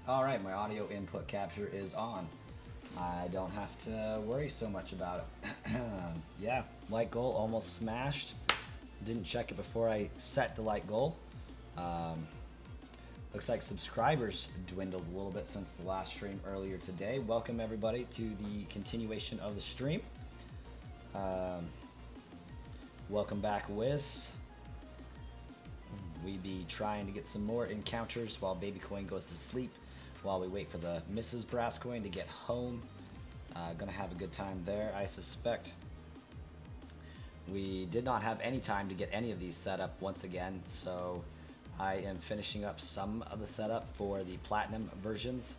All right, my audio input capture is on. I don't have to worry so much about it. Yeah, light goal almost smashed. Didn't check it before I set the light goal. Looks like subscribers dwindled a little bit since the last stream earlier today. Welcome everybody to the continuation of the stream. Welcome back, Wiz. We be trying to get some more encounters while Baby Coin goes to sleep, while we wait for the Mrs. Brass Coin to get home. Gonna have a good time there, I suspect. We did not have any time to get any of these set up once again, so I am finishing up some of the setup for the platinum versions.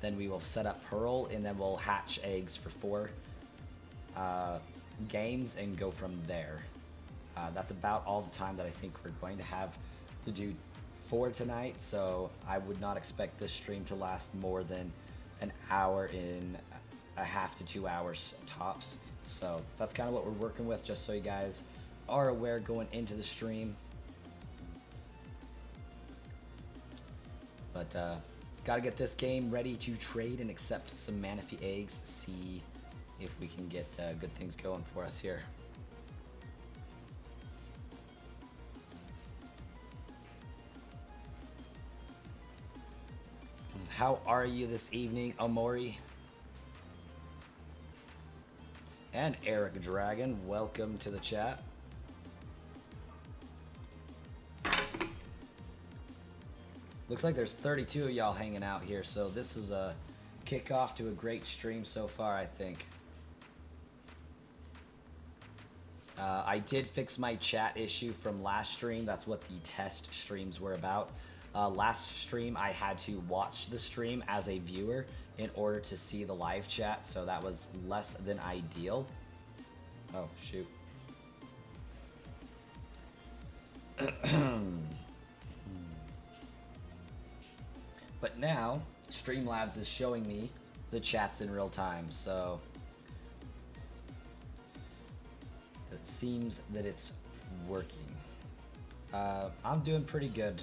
Then we will set up Pearl, and then we'll hatch eggs for 4 games and go from there. That's about all the time that I think we're going to have to do for tonight, so I would not expect this stream to last more than an hour in a half to 2 hours tops. So that's kind of what we're working with, just so you guys are aware going into the stream. But gotta get this game ready to trade and accept some Manaphy eggs, see if we can get good things going for us here. How are you this evening, Omori? And Eric Dragon, welcome to the chat. Looks like there's 32 of y'all hanging out here, so this is a kickoff to a great stream so far, I think. I did fix my chat issue from last stream. That's what the test streams were about. Last stream, I had to watch the stream as a viewer in order to see the live chat, so that was less than ideal. Oh, shoot. But now, Streamlabs is showing me the chats in real time, so it seems that it's working. I'm doing pretty good,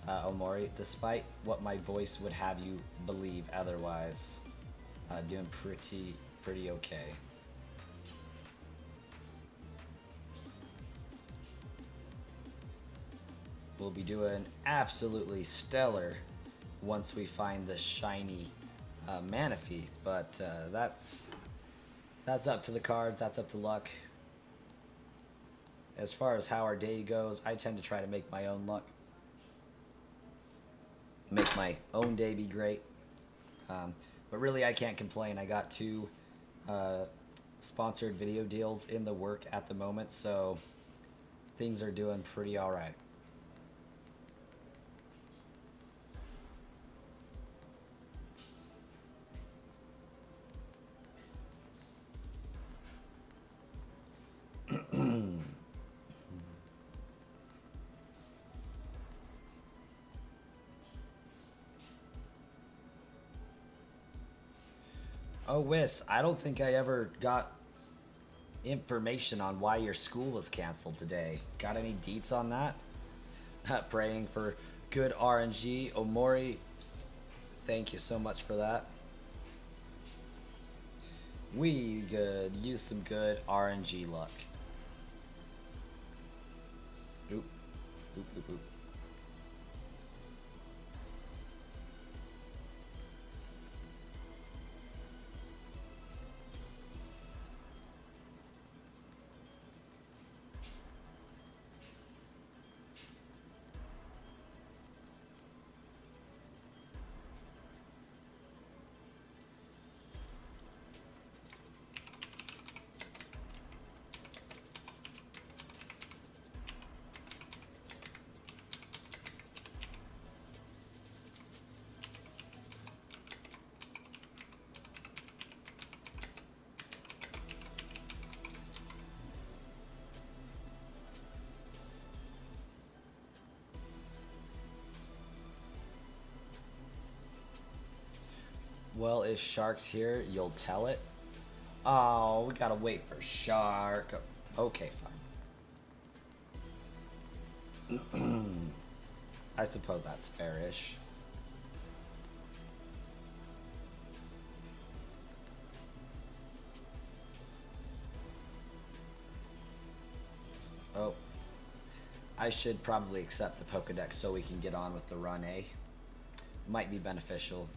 Omori, despite what my voice would have you believe otherwise. Doing pretty okay. We'll be doing absolutely stellar once we find the shiny Manaphy, but that's up to the cards, that's up to luck. As far as how our day goes, I tend to try to make my own luck. Make my own day be great. But really, I can't complain. I got two uh, sponsored video deals in the work at the moment, so things are doing pretty all right. Oh, Wiss, I don't think I ever got information on why your school was canceled today. Got any deets on that? Praying for good RNG. Omori, thank you so much for that. We could use some good RNG luck. Oop, oop, oop, oop. Well, if Shark's here, you'll tell it. Oh, we gotta wait for Shark. Okay, fine. I suppose that's fairish. Oh. I should probably accept the Pokedex so we can get on with the run, eh? Might be beneficial.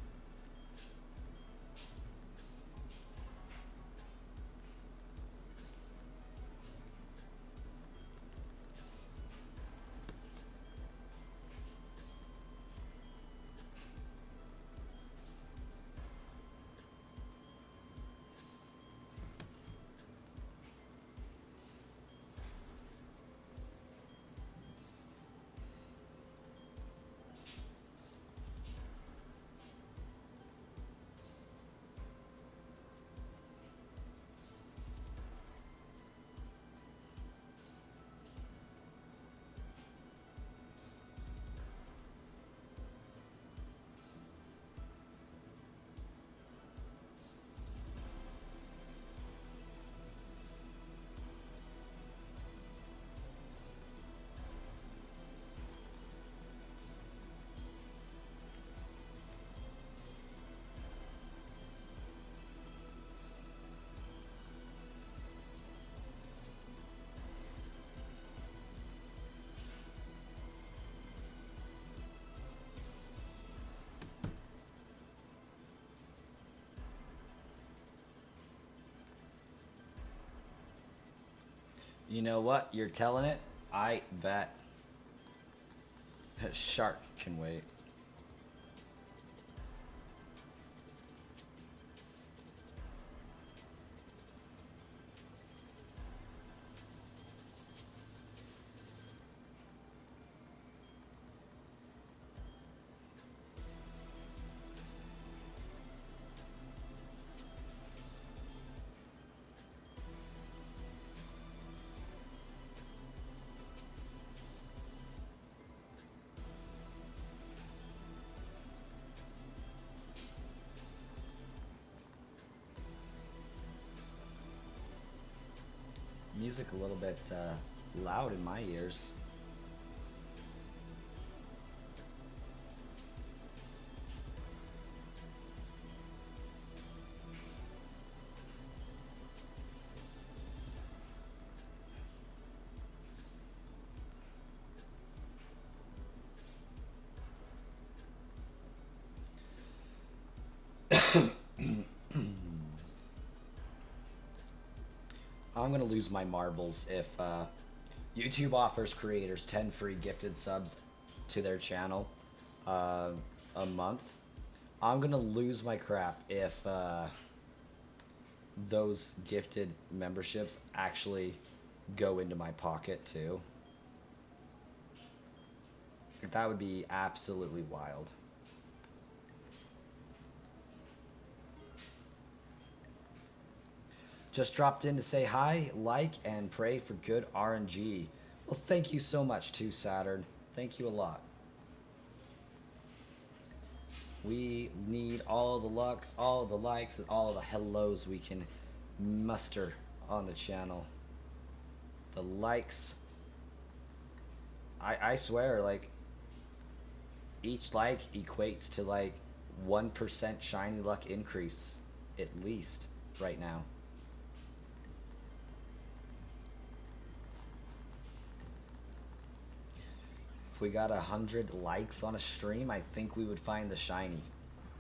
You know what? You're telling it? I bet. Shark can wait. Music a little bit loud in my ears. I'm gonna lose my marbles if YouTube offers creators 10 free gifted subs to their channel a month. I'm gonna lose my crap if those gifted memberships actually go into my pocket too. That would be absolutely wild. Just dropped in to say hi, like, and pray for good RNG. Well, thank you so much too, Saturn. Thank you a lot. We need all the luck, all the likes, and all the hellos we can muster on the channel. The likes. I swear, like, each like equates to like 1% shiny luck increase, at least, right now. If we got 100 likes on a stream, I think we would find the shiny,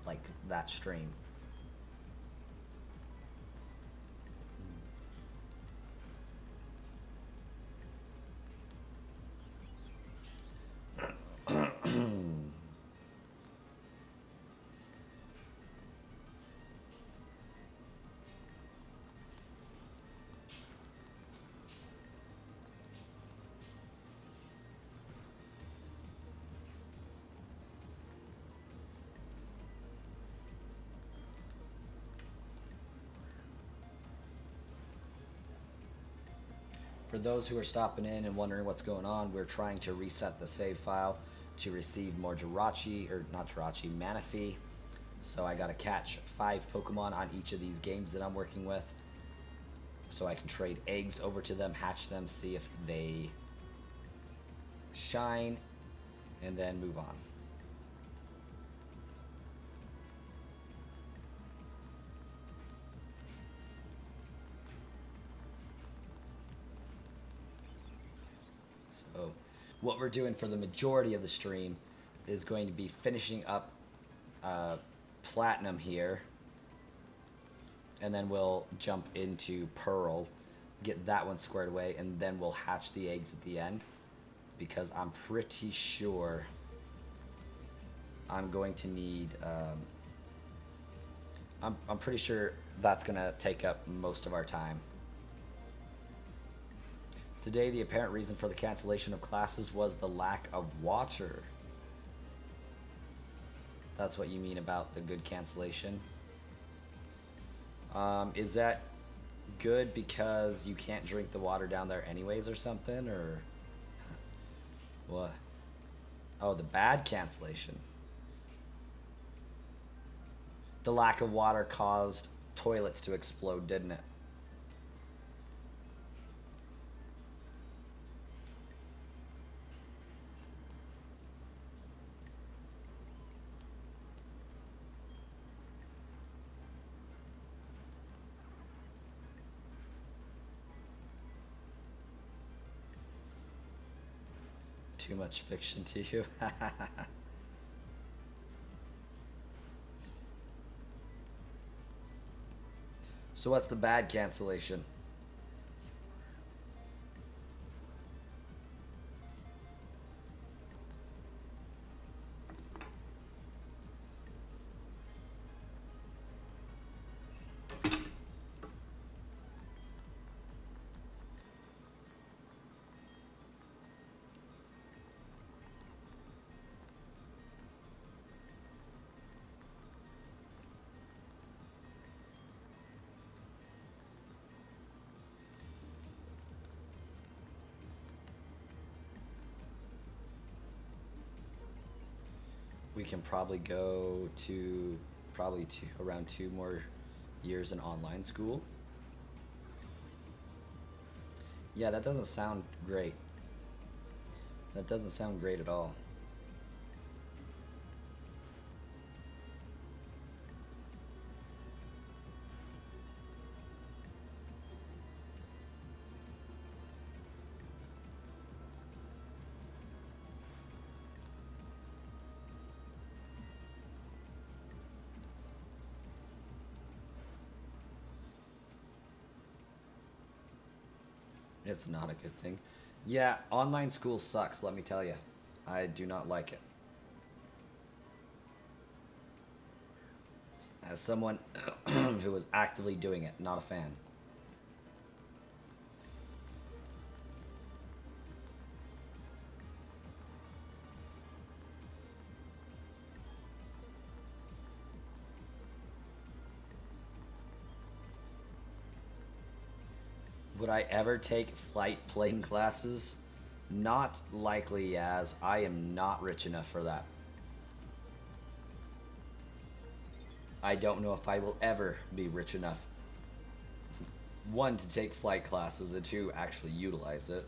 like that stream. For those who are stopping in and wondering what's going on, we're trying to reset the save file to receive more Jirachi, or not Jirachi, Manaphy. So I gotta catch 5 Pokemon on each of these games that I'm working with. So I can trade eggs over to them, hatch them, see if they shine, and then move on. So what we're doing for the majority of the stream is going to be finishing up Platinum here, and then we'll jump into Pearl, get that one squared away, and then we'll hatch the eggs at the end, because I'm pretty sure I'm going to need I'm pretty sure that's gonna take up most of our time. Today, the apparent reason for the cancellation of classes was the lack of water. That's what you mean about the good cancellation. Is that good because you can't drink the water down there anyways or something, or what? Oh, the bad cancellation. The lack of water caused toilets to explode, didn't it? Too much fiction to you. So what's the bad cancellation? We can probably go to around 2 more years in online school. Yeah, that doesn't sound great. That doesn't sound great at all. It's not a good thing. Yeah, online school sucks, let me tell you. I do not like it. as someone who was actively doing it, not a fan. Would I ever take flight plane classes? Not likely, as I am not rich enough for that. I don't know if I will ever be rich enough. One, to take flight classes, and two, actually utilize it.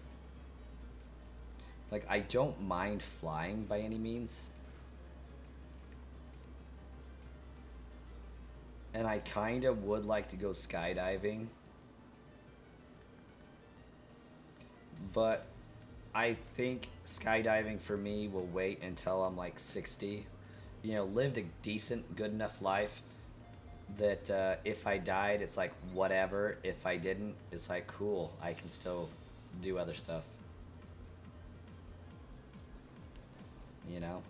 Like, I don't mind flying by any means. And I kind of would like to go skydiving. But I think skydiving for me will wait until I'm like 60. You know, lived a decent, good enough life that if I died, it's like whatever. If I didn't, it's like cool. I can still do other stuff. You know?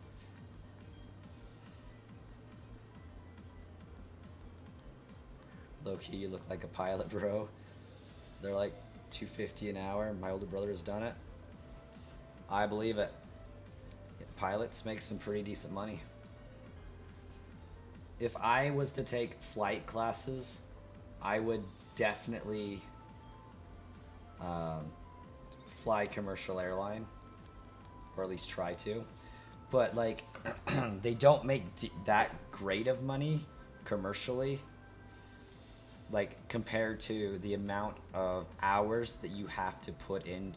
Low key, you look like a pilot, bro. They're like $250 an hour. My older brother has done it. I believe it. Pilots make some pretty decent money. If I was to take flight classes, I would definitely fly commercial airline, or at least try to. But like, they don't make that great of money commercially, like compared to the amount of hours that you have to put in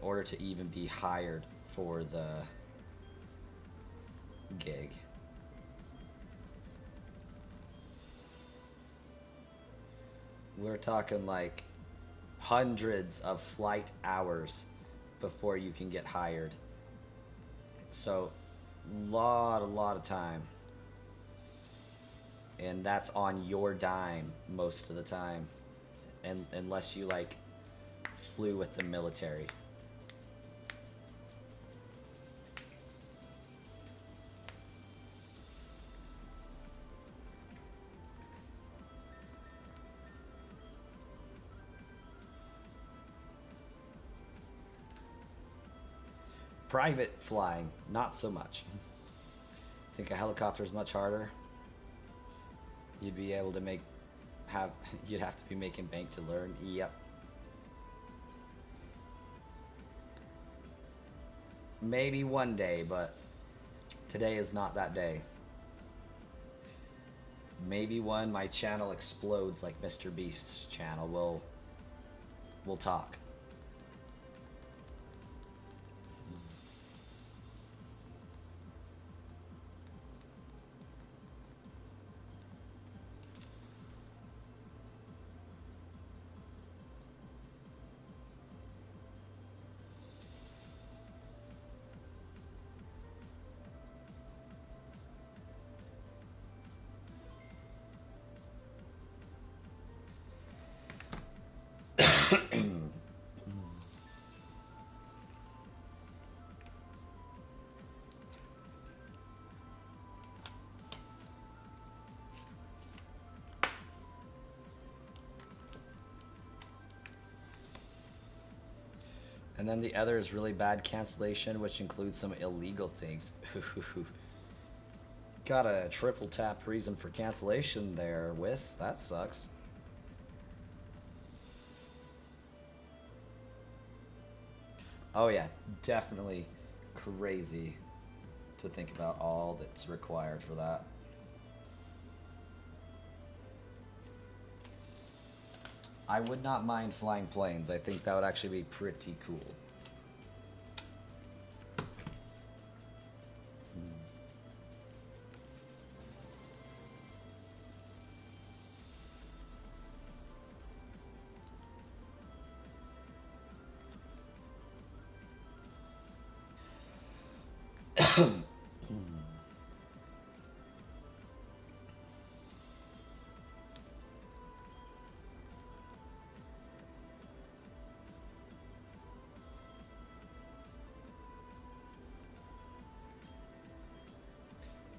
order to even be hired for the gig. We're talking like hundreds of flight hours before you can get hired. So, a lot of time. And that's on your dime most of the time. And unless you like flew with the military. Private flying, not so much. I think a helicopter is much harder. You'd be able to you'd have to be making bank to learn. Yep. Maybe one day, but today is not that day. Maybe when my channel explodes like Mr. Beast's channel, we'll talk. And then the other is really bad cancellation, which includes some illegal things. Got a triple tap reason for cancellation there, Wiss. That sucks. Oh yeah, definitely crazy to think about all that's required for that. I would not mind flying planes. I think that would actually be pretty cool.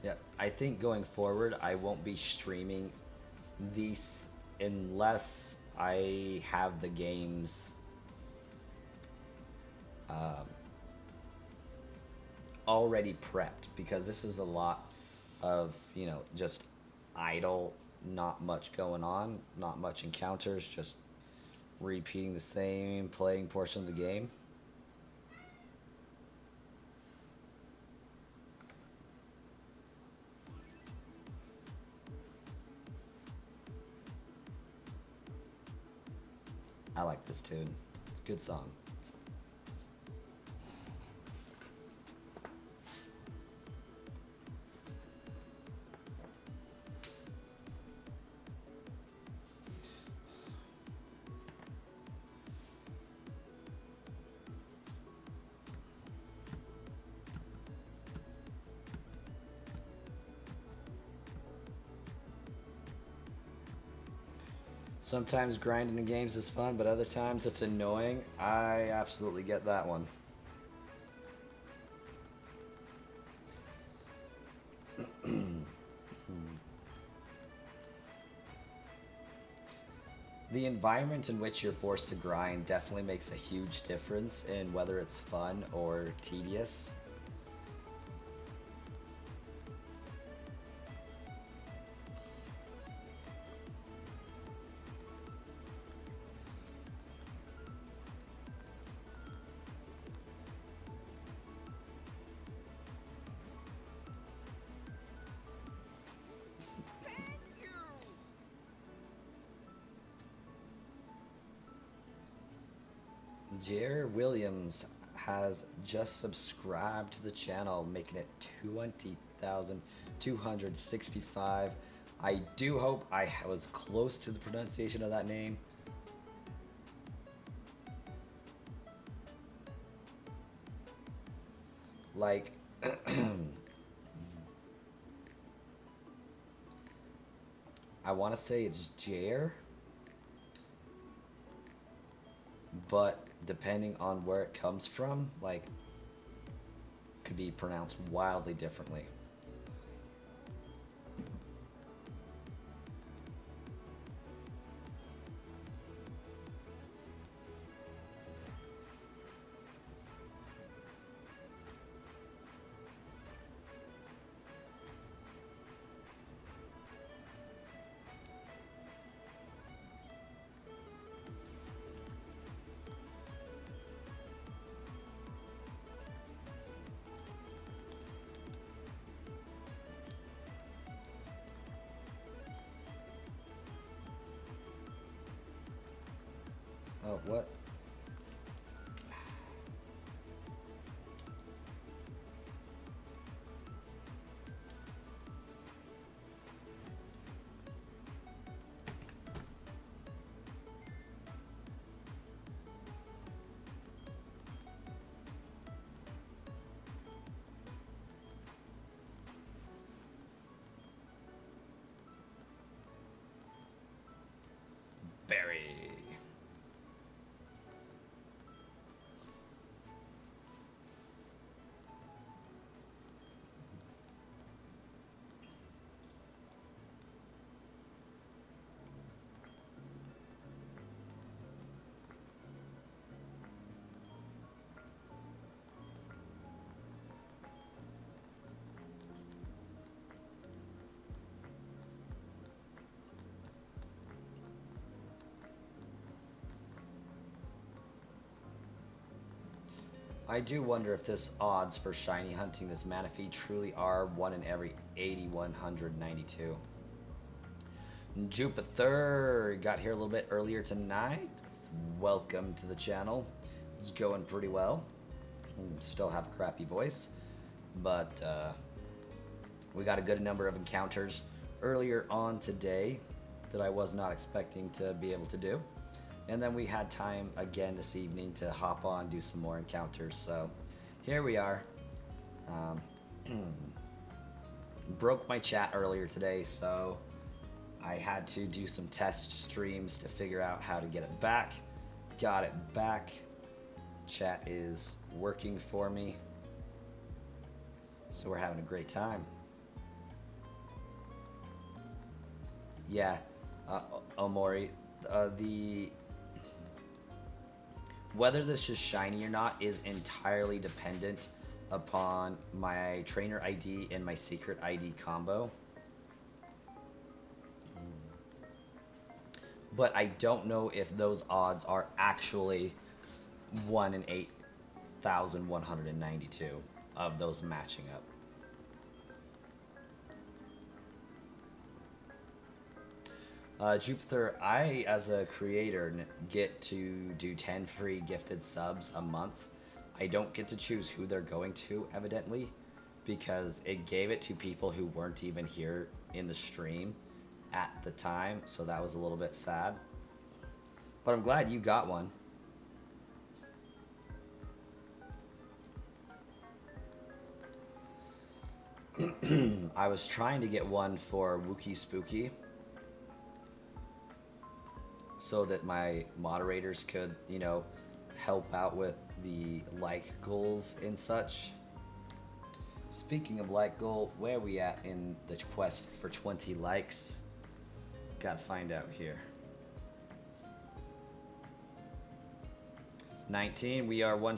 Yep. I think going forward, I won't be streaming these unless I have the games already prepped, because this is a lot of, just idle, not much going on, not much encounters, just repeating the same playing portion of the game. I like this tune. It's a good song. Sometimes grinding the games is fun, but other times it's annoying. I absolutely get that one. The environment in which you're forced to grind definitely makes a huge difference in whether it's fun or tedious. Jer Williams has just subscribed to the channel, making it 20,265. I do hope I was close to the pronunciation of that name. Like, I want to say it's Jer, but depending on where it comes from, like, could be pronounced wildly differently. Oh, what? Barry. I do wonder if this odds for shiny hunting this Manaphy truly are 1 in every 8,192. Jupiter got here a little bit earlier tonight. Welcome to the channel. It's going pretty well. Still have a crappy voice, but we got a good number of encounters earlier on today that I was not expecting to be able to do. And then we had time again this evening to hop on, do some more encounters. So here we are. Broke my chat earlier today, so I had to do some test streams to figure out how to get it back. Got it back. Chat is working for me. So we're having a great time. Yeah, Omori, the whether this is shiny or not is entirely dependent upon my trainer ID and my secret ID combo. But I don't know if those odds are actually 1 in 8,192 of those matching up. Jupiter, I, as a creator, get to do 10 free gifted subs a month. I don't get to choose who they're going to, evidently, because it gave it to people who weren't even here in the stream at the time, so that was a little bit sad. But I'm glad you got one. I was trying to get one for Wookie Spooky so that my moderators could, you know, help out with the like goals and such. Speaking of like goal, where are we at in the quest for 20 likes? Gotta find out here. 19, we are one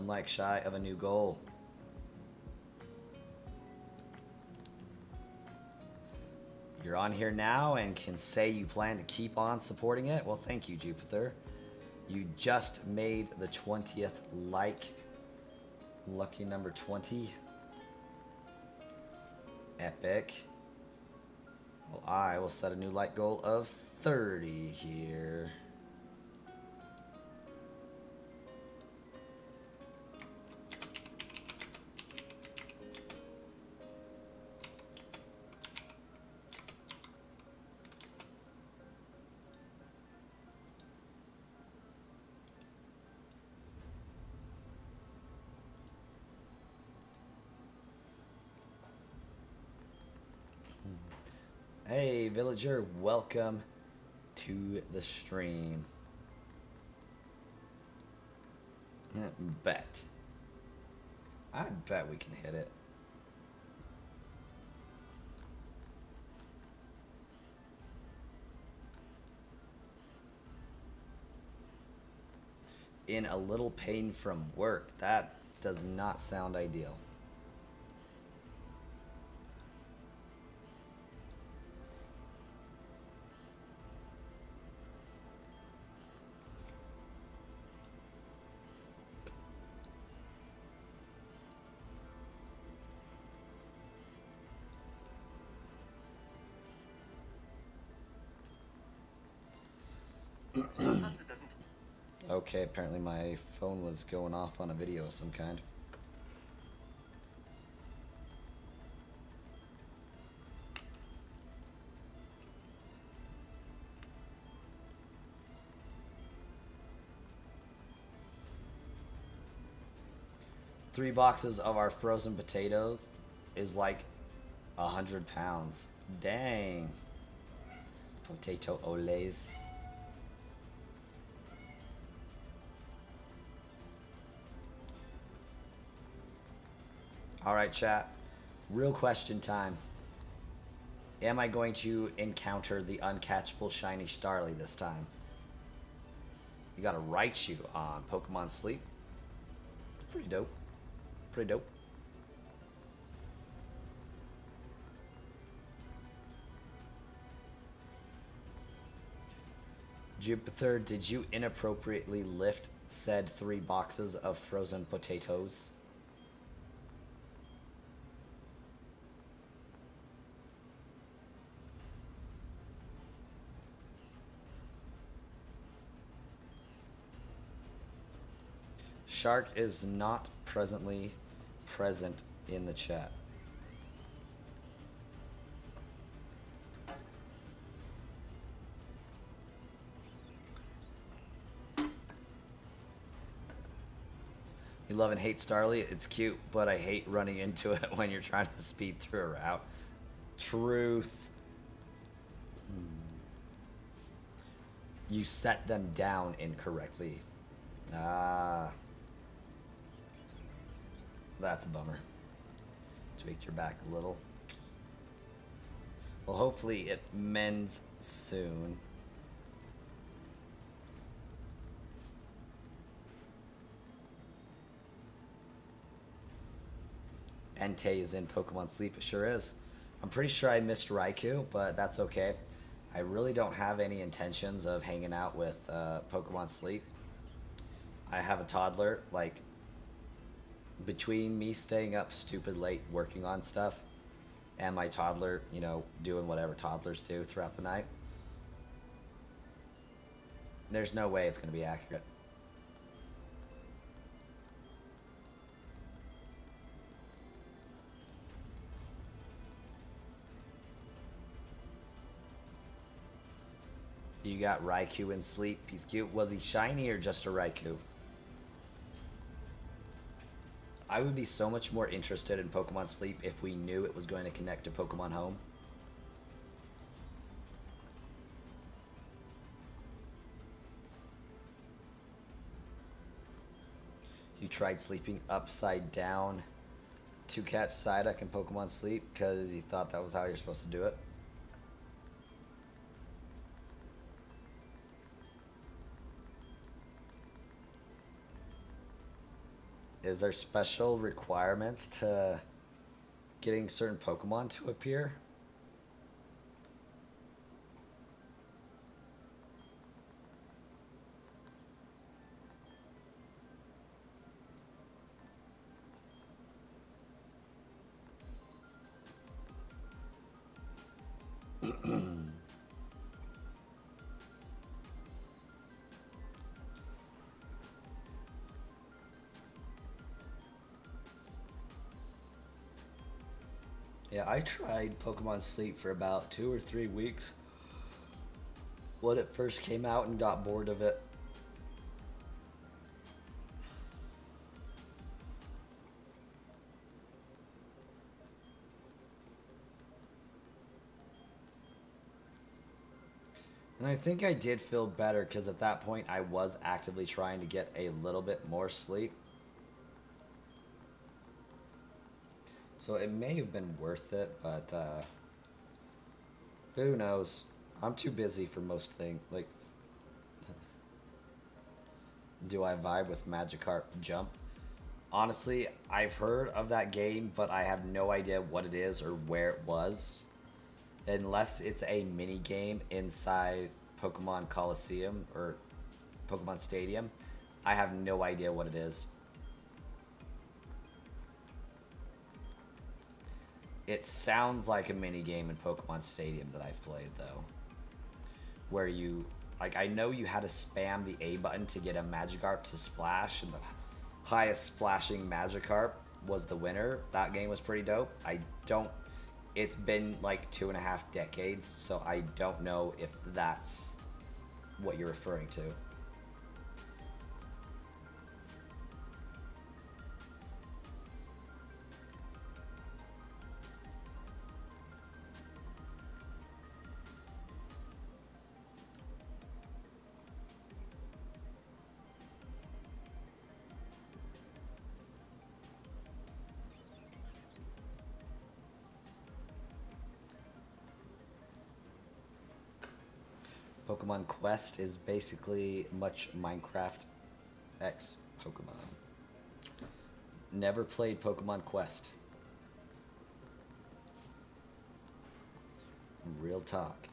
like shy of a new goal. You're on here now and can say you plan to keep on supporting it? Well, thank you, Jupiter. You just made the 20th like. Lucky number 20. Epic. Well, I will set a new like goal of 30 here. Hey, villager, welcome to the stream. Bet. I bet we can hit it. In a little pain from work. That does not sound ideal. Sometimes it doesn't. Okay, apparently my phone was going off on a video of some kind. Three boxes of our frozen potatoes is like 100 pounds. Dang. Potato olays. All right, chat. Real question time. Am I going to encounter the uncatchable shiny Starly this time? You gotta Raichu on Pokemon Sleep. Pretty dope. Pretty dope. Jupiter, did you inappropriately lift said 3 boxes of frozen potatoes? Shark is not presently present in the chat. You love and hate Starly? It's cute, but I hate running into it when you're trying to speed through a route. Truth. You set them down incorrectly. Ah. That's a bummer. Tweaked your back a little. Well, hopefully it mends soon. Entei is in Pokemon Sleep. It sure is. I'm pretty sure I missed Raikou, but that's okay. I really don't have any intentions of hanging out with Pokemon Sleep. I have a toddler. Like, between me staying up stupid late working on stuff and my toddler, you know, doing whatever toddlers do throughout the night, there's no way it's going to be accurate. You got Raikou in Sleep. He's cute. Was he shiny or just a Raikou? I would be so much more interested in Pokemon Sleep if we knew it was going to connect to Pokemon Home. You tried sleeping upside down to catch Psyduck in Pokemon Sleep because you thought that was how you're supposed to do it? Is there special requirements to getting certain Pokemon to appear? Yeah, I tried Pokemon Sleep for about 2 or 3 weeks when it first came out and got bored of it. And I think I did feel better because at that point I was actively trying to get a little bit more sleep. So it may have been worth it, but who knows? I'm too busy for most things. Like, do I vibe with Magikarp Jump? Honestly, I've heard of that game, but I have no idea what it is or where it was. Unless it's a mini game inside Pokemon Coliseum or Pokemon Stadium, I have no idea what it is. It sounds like a mini game in Pokemon Stadium that I've played though, where you like I know you had to spam the A button to get a Magikarp to splash, and the highest splashing Magikarp was the winner. That game was pretty dope. I don't. It's been like 2.5 decades, so I don't know if that's what you're referring to. Pokemon Quest is basically much Minecraft X Pokemon. Never played Pokemon Quest. Real talk.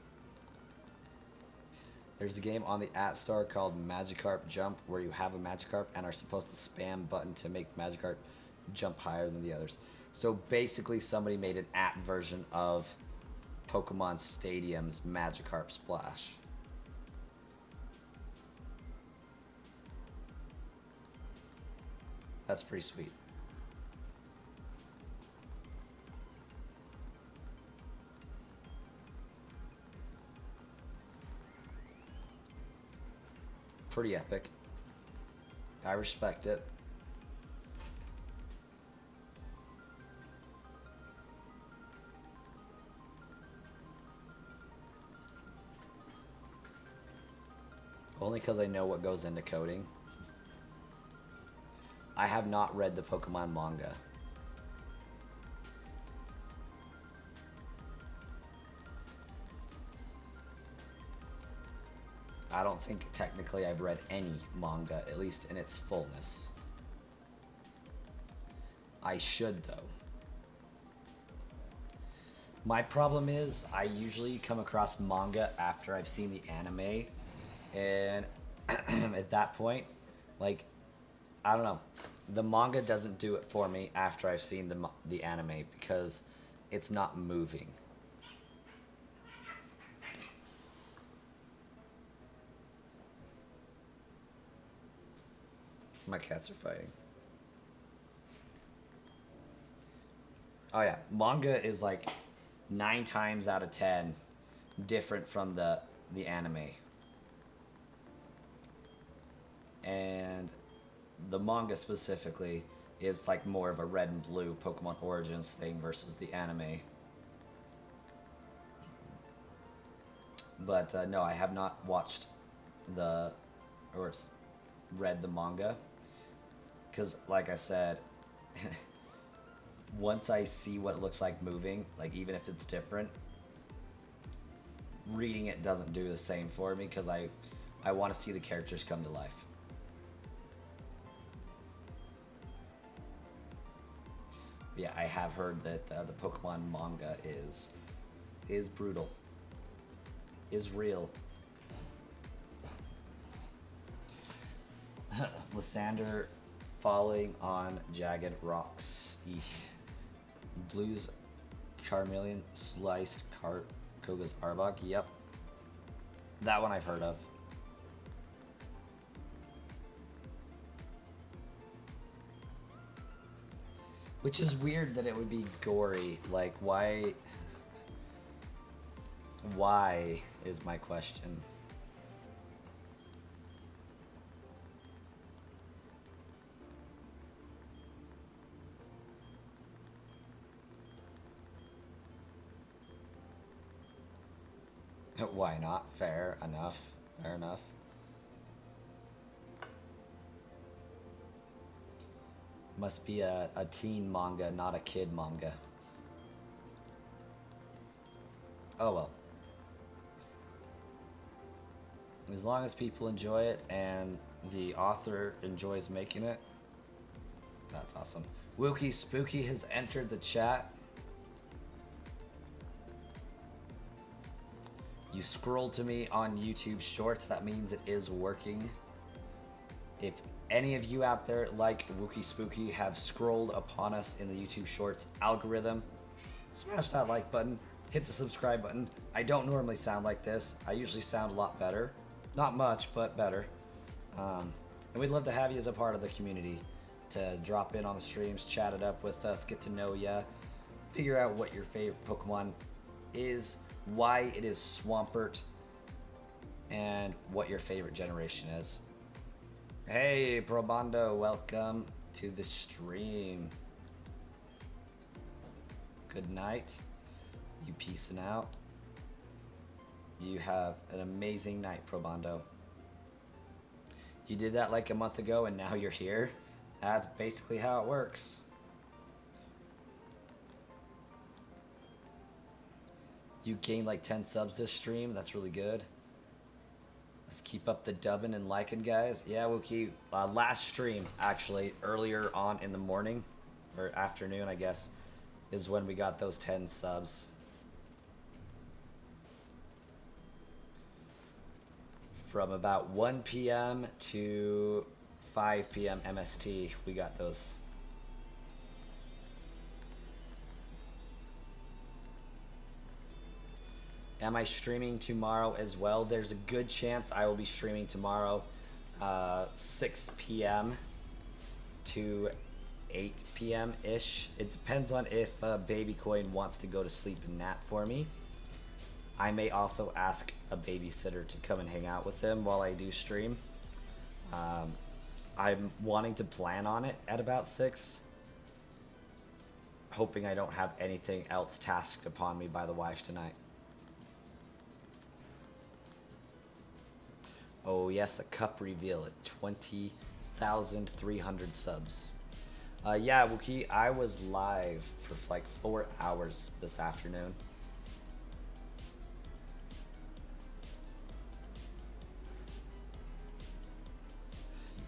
There's a game on the App Store called Magikarp Jump where you have a Magikarp and are supposed to spam button to make Magikarp jump higher than the others. So basically somebody made an app version of Pokemon Stadium's Magikarp Splash. That's pretty sweet. Pretty epic. I respect it. Only because I know what goes into coding. I have not read the Pokemon manga. I don't think technically I've read any manga, at least in its fullness. I should, though. My problem is I usually come across manga after I've seen the anime, and at that point, like, I don't know, the manga doesn't do it for me after I've seen the anime because it's not moving. My cats are fighting. Oh yeah, manga is like 9 times out of 10 different from the anime. And the manga specifically is like more of a red and blue Pokemon Origins thing versus the anime. But no, I have not watched or read the manga. Because, like I said, once I see what it looks like moving, like even if it's different, reading it doesn't do the same for me because I want to see the characters come to life. Yeah, I have heard that the Pokemon manga is brutal, is real. Lysander falling on jagged rocks. Eesh. Blues Charmeleon sliced Koga's Arbok. Yep. That one I've heard of. Which is weird that it would be gory. Like, why? Why is my question. Why not? Fair enough. Fair enough. Must be a teen manga, not a kid manga. Oh well. As long as people enjoy it and the author enjoys making it, that's awesome. Wookie Spooky has entered the chat. You scrolled to me on YouTube Shorts. That means it is working. If any of you out there like Wookie Spooky have scrolled upon us in the YouTube Shorts algorithm, smash that like button, hit the subscribe button. I don't normally sound like this. I usually sound a lot better. Not much, but better. And we'd love to have you as a part of the community to drop in on the streams, chat it up with us, get to know ya, figure out what your favorite Pokemon is, why it is Swampert, and what your favorite generation is. Hey, Probando, welcome to the stream. Good night. You peacing out. You have an amazing night, Probando. You did that like a month ago and now you're here. That's basically how it works. You gained like 10 subs this stream. That's really good. Let's keep up the dubbing and liking, guys. Yeah, we'll keep last stream, actually, earlier on in the morning, or afternoon, I guess, is when we got those 10 subs. From about 1 p.m. to 5 p.m. MST, we got those. Am I streaming tomorrow as well? There's a good chance I will be streaming tomorrow, 6 p.m. to 8 p.m.-ish. It depends on if Baby Coin wants to go to sleep and nap for me. I may also ask a babysitter to come and hang out with him while I do stream. I'm wanting to plan on it at about 6. Hoping I don't have anything else tasked upon me by the wife tonight. Oh yes, a cup reveal at 20,300 subs. Yeah, Wookie, I was live for like 4 hours this afternoon.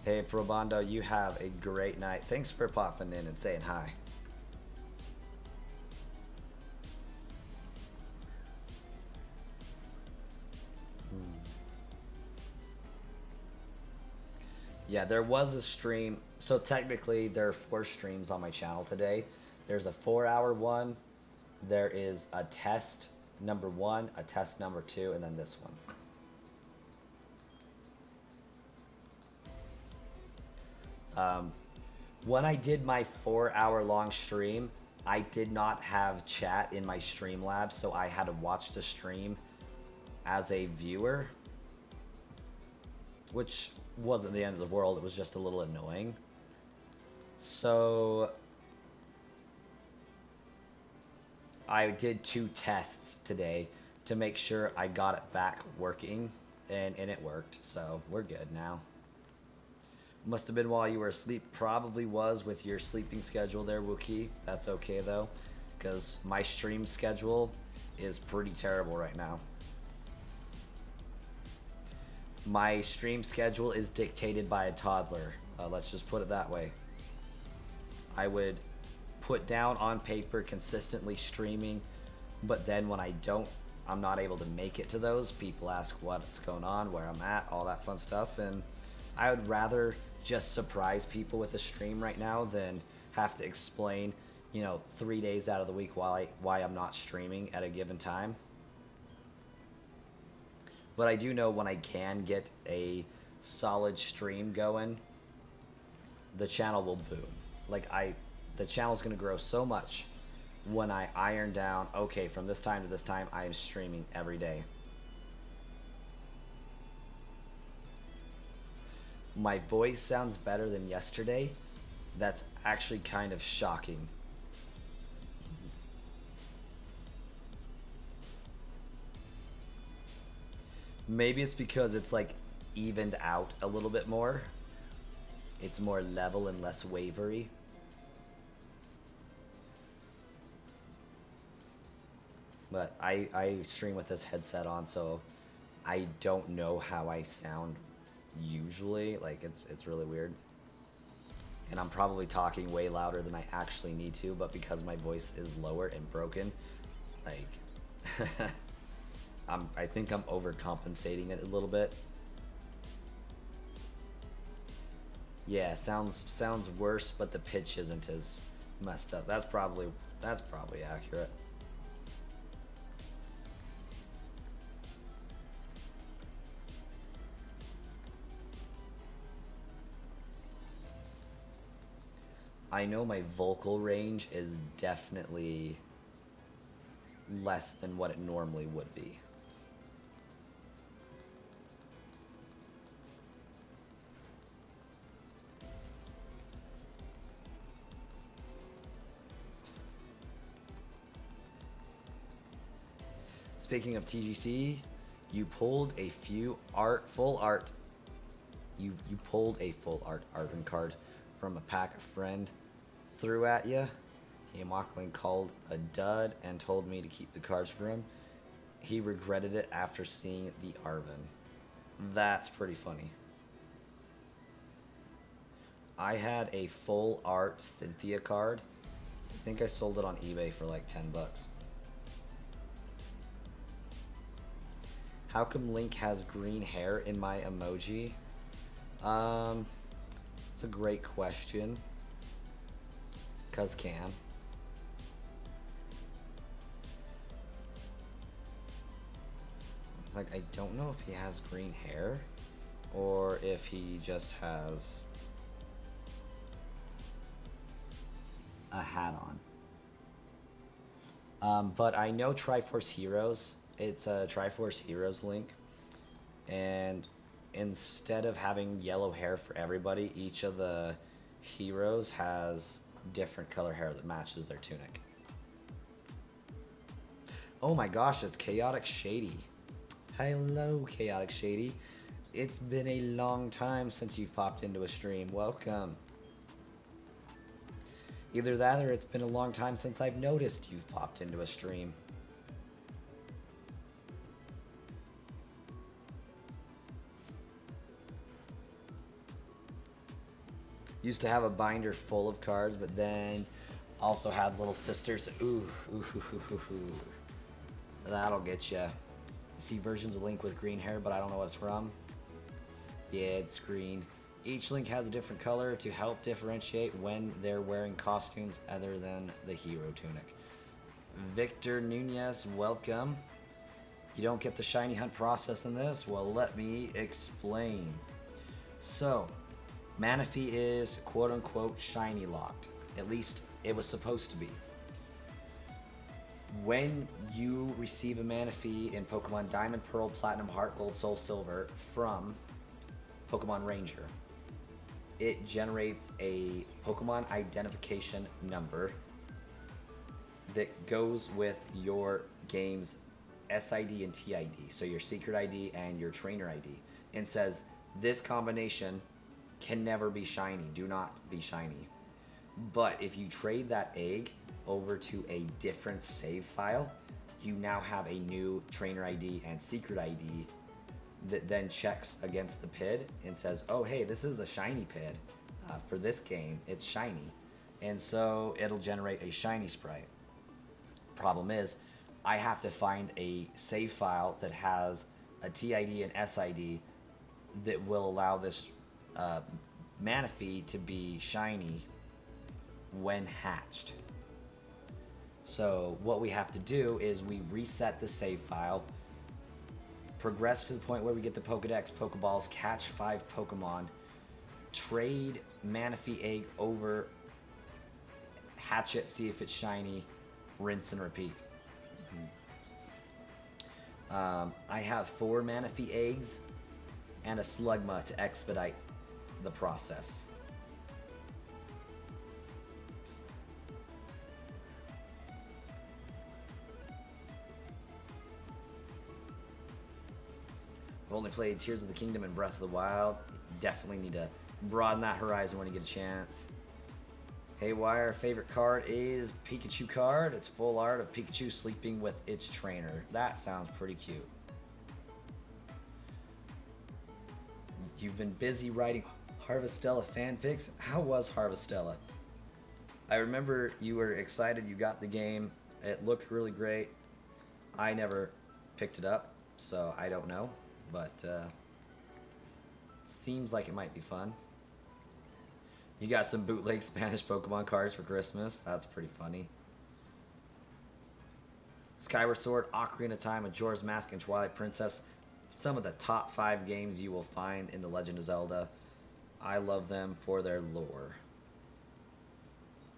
Hey, Probando, you have a great night. Thanks for popping in and saying hi. Yeah, there was a stream. So technically, there are 4 streams on my channel today. There's a 4-hour one. There is a test number 1, a test number 2, and then this one. When I did my 4-hour long stream, I did not have chat in my Streamlabs, so I had to watch the stream as a viewer, which wasn't the end of the world. It was just a little annoying. So I did 2 tests today to make sure I got it back working, and it worked, so we're good now. Must have been while you were asleep. Probably was with your sleeping schedule there, Wookie. That's okay though, because my stream schedule is pretty terrible right now. My stream schedule is dictated by a toddler. Let's just put it that way. I would put down on paper consistently streaming, but then when I'm not able to make it to those. People ask what's going on, where I'm at, all that fun stuff, and I would rather just surprise people with a stream right now than have to explain, 3 days out of the week why I'm not streaming at a given time. But I do know when I can get a solid stream going, the channel will boom. The channel's gonna grow so much when I iron down, okay, from this time to this time, I am streaming every day. My voice sounds better than yesterday. That's actually kind of shocking. Maybe it's because it's like evened out a little bit more. It's more level and less wavery. But I stream with this headset on, so I don't know how I sound usually. Like, it's really weird. And I'm probably talking way louder than I actually need to, but because my voice is lower and broken, like, I think I'm overcompensating it a little bit. Yeah, sounds worse, but the pitch isn't as messed up. That's probably accurate. I know my vocal range is definitely less than what it normally would be. Speaking of TGCs, you pulled a few full art Arvin card from a pack a friend threw at you. He mockingly called a dud and told me to keep the cards for him. He regretted it after seeing the Arvin. That's pretty funny. I had a full art Cynthia card. I think I sold it on eBay for like 10 bucks. How come Link has green hair in my emoji? It's a great question. 'Cause can. It's like, I don't know if he has green hair or if he just has a hat on. But I know Triforce Heroes. It's a Triforce Heroes link. And instead of having yellow hair for everybody, each of the heroes has different color hair that matches their tunic. Oh my gosh, it's Chaotic Shady. Hello, Chaotic Shady. It's been a long time since you've popped into a stream. Welcome. Either that or it's been a long time since I've noticed you've popped into a stream. Used to have a binder full of cards, but then also had little sisters. Ooh, ooh, ooh, ooh, ooh, ooh. That'll get you. See versions of Link with green hair, but I don't know what it's from. Yeah, it's green. Each Link has a different color to help differentiate when they're wearing costumes other than the hero tunic. Victor Nunez, welcome. You don't get the shiny hunt process in this? Well, let me explain. So, Manaphy is quote-unquote shiny locked. At least it was supposed to be. When you receive a Manaphy in Pokemon Diamond, Pearl, Platinum, Heart, Gold, Soul, Silver from Pokemon Ranger, it generates a Pokemon identification number that goes with your game's SID and TID, so your secret ID and your trainer ID, and says this combination can never be shiny, do not be shiny. But if you trade that egg over to a different save file, you now have a new trainer ID and secret ID that then checks against the PID and says, oh hey, this is a shiny PID for this game, it's shiny, and so it'll generate a shiny sprite. Problem is, I have to find a save file that has a TID and SID that will allow this Manaphy to be shiny when hatched. So what we have to do is we reset the save file, progress to the point where we get the Pokedex, Pokeballs, catch 5 Pokemon, trade Manaphy egg over, hatch it, see if it's shiny, rinse and repeat. I have 4 Manaphy eggs and a Slugma to expedite the process. I've only played Tears of the Kingdom and Breath of the Wild. Definitely need to broaden that horizon when you get a chance. Haywire, favorite card is Pikachu card. It's full art of Pikachu sleeping with its trainer. That sounds pretty cute. You've been busy writing Harvestella fanfics. How was Harvestella? I remember you were excited you got the game. It looked really great. I never picked it up, so I don't know. But seems like it might be fun. You got some bootleg Spanish Pokemon cards for Christmas. That's pretty funny. Skyward Sword, Ocarina of Time, Majora's Mask, and Twilight Princess. Some of the top 5 games you will find in The Legend of Zelda. I love them for their lore.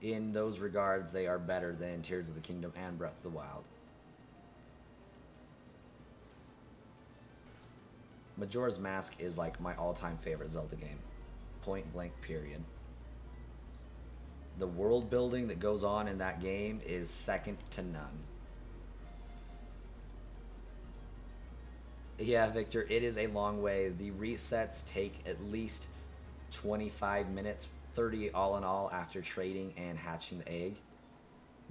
In those regards, they are better than Tears of the Kingdom and Breath of the Wild. Majora's Mask is like my all-time favorite Zelda game. Point blank, period. The world building that goes on in that game is second to none. Yeah, Victor, it is a long way. The resets take at least 25 minutes, 30 all in all after trading and hatching the egg.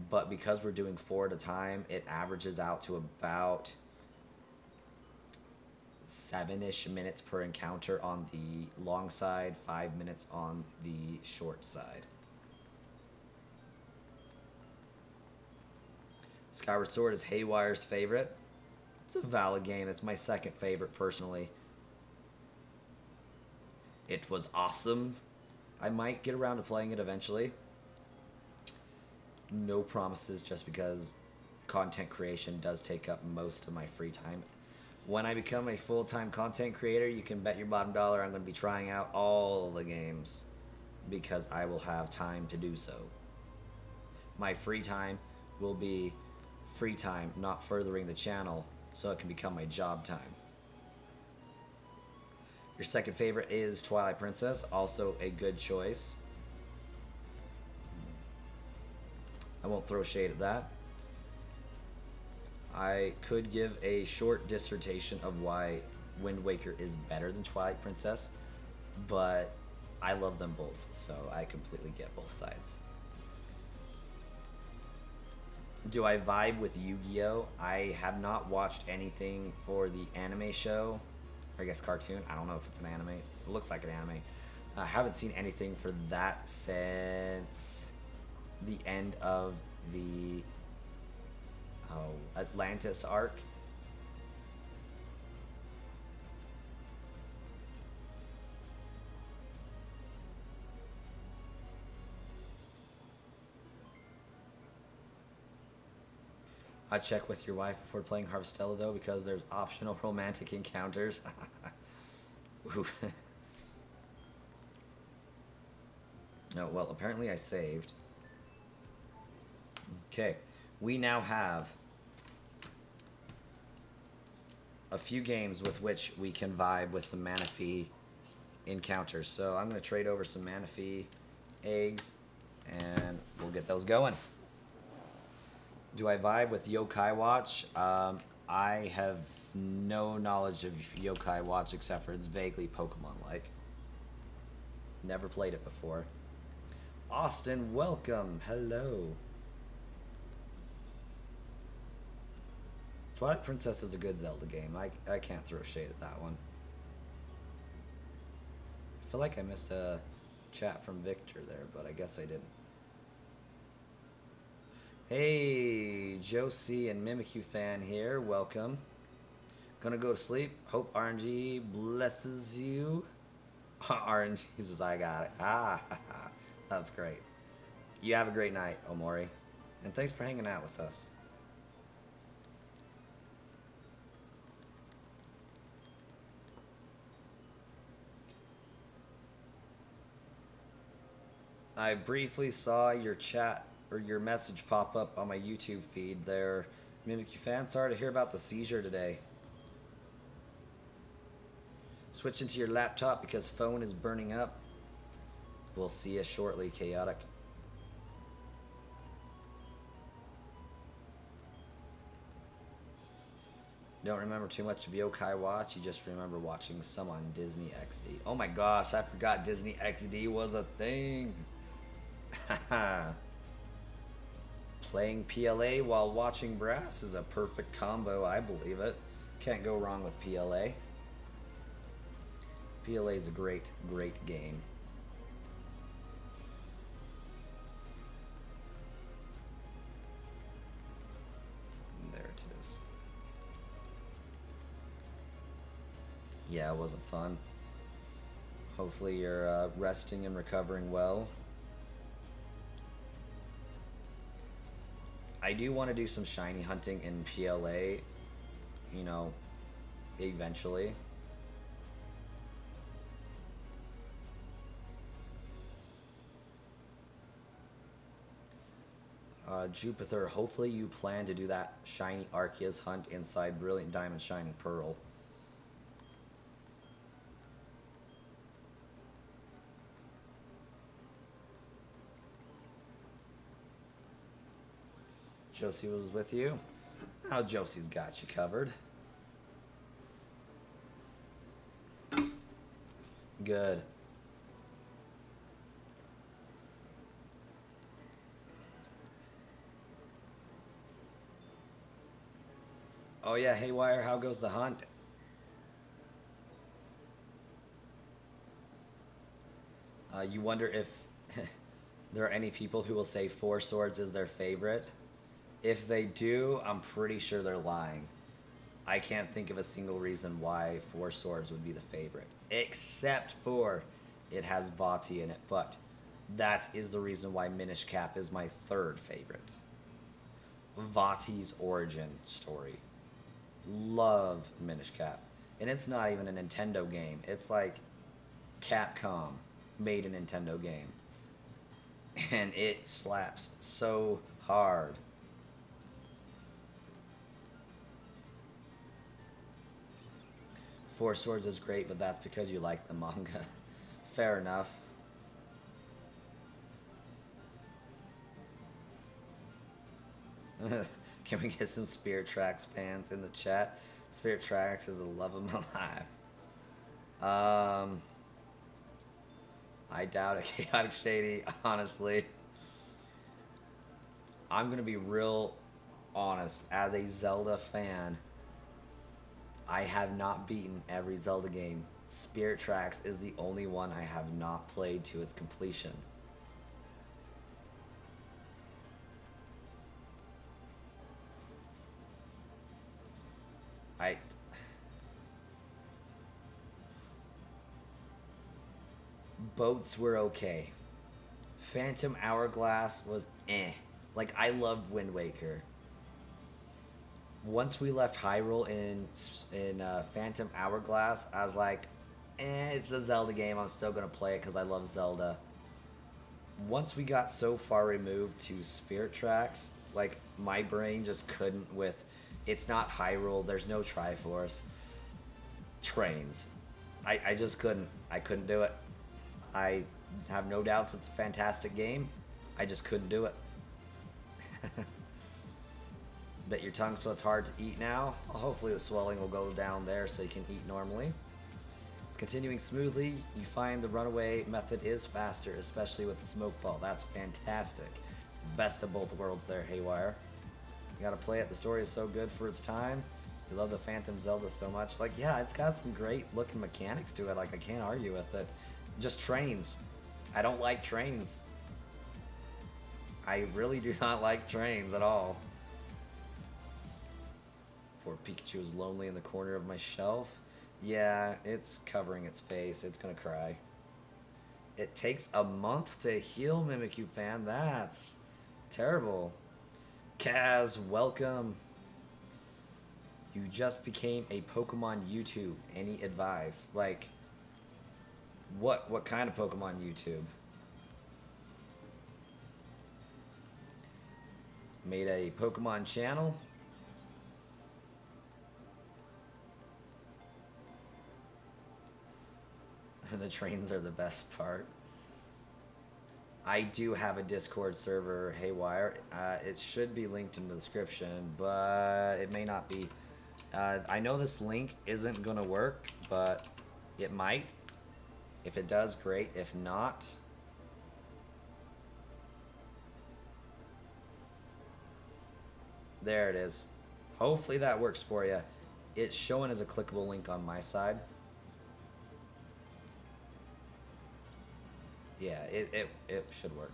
But because we're doing 4 at a time, it averages out to about 7-ish minutes per encounter on the long side, 5 minutes on the short side. Skyward Sword is Haywire's favorite. It's a valid game. It's my second favorite personally. It was awesome. I might get around to playing it eventually. No promises, just because content creation does take up most of my free time. When I become a full-time content creator, you can bet your bottom dollar I'm going to be trying out all the games, because I will have time to do so. My free time will be free time, not furthering the channel, so it can become my job time. Your second favorite is Twilight Princess, also a good choice. I won't throw shade at that. I could give a short dissertation of why Wind Waker is better than Twilight Princess, but I love them both, so I completely get both sides. Do I vibe with Yu-Gi-Oh? I have not watched anything for the anime show, or I guess cartoon. I don't know if it's an anime. It looks like an anime. I haven't seen anything for that since the end of the Atlantis arc. I check with your wife before playing Harvestella though, because there's optional romantic encounters. No, well, apparently I saved. Okay, we now have a few games with which we can vibe with some Manaphy encounters. So I'm going to trade over some Manaphy eggs, and we'll get those going. Do I vibe with Yokai Watch? I have no knowledge of Yokai Watch except for it's vaguely Pokemon-like. Never played it before. Austin, welcome. Hello. Twilight Princess is a good Zelda game. I can't throw shade at that one. I feel like I missed a chat from Victor there, but I guess I didn't. Hey, Josie and Mimikyu fan here. Welcome. Gonna go to sleep. Hope RNG blesses you. RNG says I got it. That's great. You have a great night, Omori. And thanks for hanging out with us. I briefly saw your chat or your message pop up on my YouTube feed there. Mimikyu fan, sorry to hear about the seizure today. Switch into your laptop because phone is burning up. We'll see you shortly, Chaotic. Don't remember too much of Yokai Watch, you just remember watching some on Disney XD. Oh my gosh, I forgot Disney XD was a thing. Playing PLA while watching Brass is a perfect combo, I believe it. Can't go wrong with PLA. PLA is a great, great game. And there it is. Yeah, it wasn't fun. Hopefully you're resting and recovering well. I do want to do some shiny hunting in PLA, you know, eventually. Jupiter, hopefully you plan to do that shiny Arceus hunt inside Brilliant Diamond Shining Pearl. Josie was with you. Oh, Josie's got you covered. Good. Oh yeah, Haywire, how goes the hunt? You wonder if there are any people who will say Four Swords is their favorite. If they do, I'm pretty sure they're lying. I can't think of a single reason why Four Swords would be the favorite, except for it has Vati in it, but that is the reason why Minish Cap is my third favorite. Vati's origin story. Love Minish Cap. And it's not even a Nintendo game. It's like Capcom made a Nintendo game. And it slaps so hard. Four Swords is great, but that's because you like the manga. Fair enough. Can we get some Spirit Tracks fans in the chat? Spirit Tracks is the love of my life. I doubt it, Chaotic Shady, honestly. I'm going to be real honest. As a Zelda fan, I have not beaten every Zelda game Spirit Tracks is the only one I have not played to its completion. I Boats were okay. Phantom Hourglass was eh. Like, I loved Wind Waker. Once we left Hyrule in Phantom Hourglass, I was like, it's a Zelda game. I'm still gonna play it because I love Zelda. Once we got so far removed to Spirit Tracks, like, my brain just couldn't with. It's not Hyrule. There's no Triforce. Trains. I just couldn't. I couldn't do it. I have no doubts it's a fantastic game. I just couldn't do it. Bit your tongue so it's hard to eat now. Well, hopefully the swelling will go down there so you can eat normally. It's continuing smoothly. You find the runaway method is faster, especially with the smoke ball. That's fantastic. Best of both worlds there, Haywire. You gotta play it. The story is so good for its time. You love the Phantom Zelda so much. Like, yeah, it's got some great looking mechanics to it. Like, I can't argue with it. Just trains. I don't like trains. I really do not like trains at all. Poor Pikachu is lonely in the corner of my shelf. Yeah, it's covering its face. It's gonna cry. It takes a month to heal, Mimikyu fan. That's terrible. Kaz, welcome. You just became a Pokemon YouTube. Any advice? Like, what kind of Pokemon YouTube? Made a Pokemon channel. The trains are the best part. I do have a Discord server, Haywire. It should be linked in the description, but it may not be. I know this link isn't gonna work, but it might. If it does, great. If not, there it is. Hopefully that works for you. It's showing as a clickable link on my side. Yeah, it should work.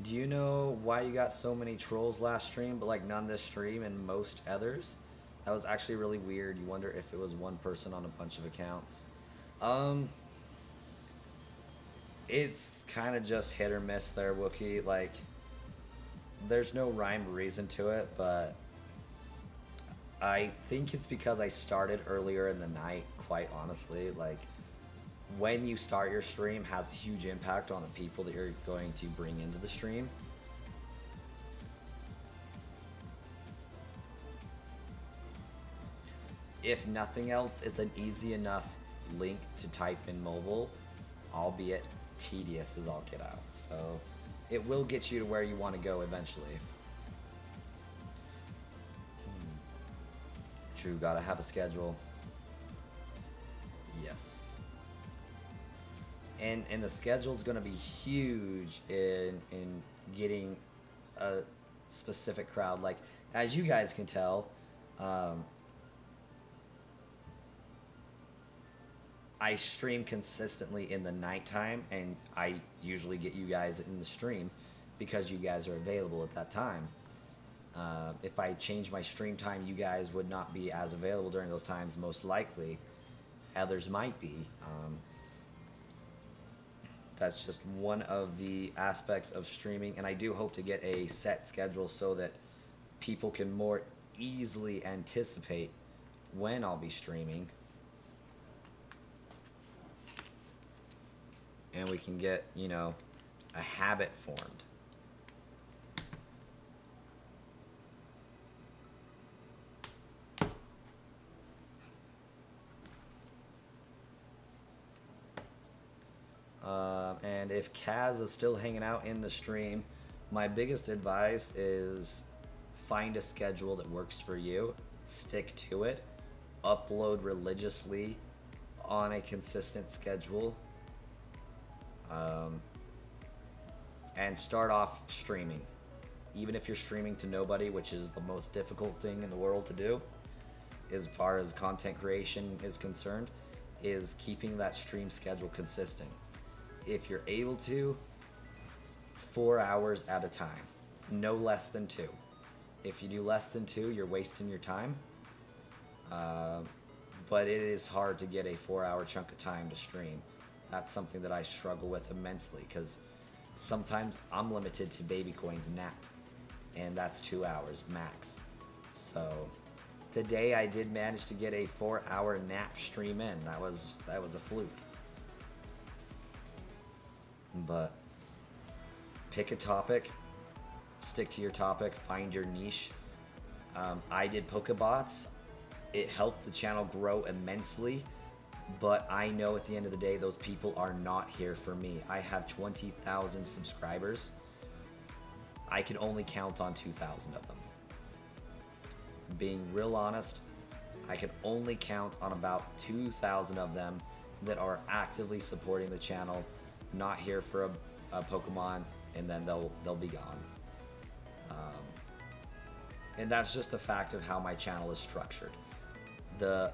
Do you know why you got so many trolls last stream, but like none this stream and most others? That was actually really weird. You wonder if it was one person on a bunch of accounts. It's kind of just hit or miss there, Wookie. Like, there's no rhyme or reason to it, but I think it's because I started earlier in the night, quite honestly. Like, when you start your stream has a huge impact on the people that you're going to bring into the stream. If nothing else, it's an easy enough link to type in mobile, albeit tedious as all get out. So it will get you to where you want to go eventually. True, gotta have a schedule. Yes. And the schedule's gonna be huge in getting a specific crowd. Like, as you guys can tell, I stream consistently in the nighttime, and I usually get you guys in the stream because you guys are available at that time. If I change my stream time, you guys would not be as available during those times, most likely. Others might be. That's just one of the aspects of streaming, and I do hope to get a set schedule so that people can more easily anticipate when I'll be streaming. And we can get, you know, a habit formed. And if Kaz is still hanging out in the stream, my biggest advice is find a schedule that works for you, stick to it, upload religiously on a consistent schedule, and start off streaming. even if you're streaming to nobody, which is the most difficult thing in the world to do, as far as content creation is concerned, is keeping that stream schedule consistent. If you're able to, 4 hours at a time, no less than 2. If you do less than 2, you're wasting your time. But it is hard to get a 4-hour chunk of time to stream. That's something that I struggle with immensely, because sometimes I'm limited to baby coins nap, and that's 2 hours max. So today I did manage to get a 4-hour nap stream in. That was a fluke. But pick a topic, stick to your topic, find your niche. I did Pokebots. It helped the channel grow immensely, but I know at the end of the day, those people are not here for me. I have 20,000 subscribers. I can only count on 2,000 of them. Being real honest, I can only count on about 2,000 of them that are actively supporting the channel, not here for a Pokemon, and then they'll be gone. And that's just a fact of how my channel is structured. The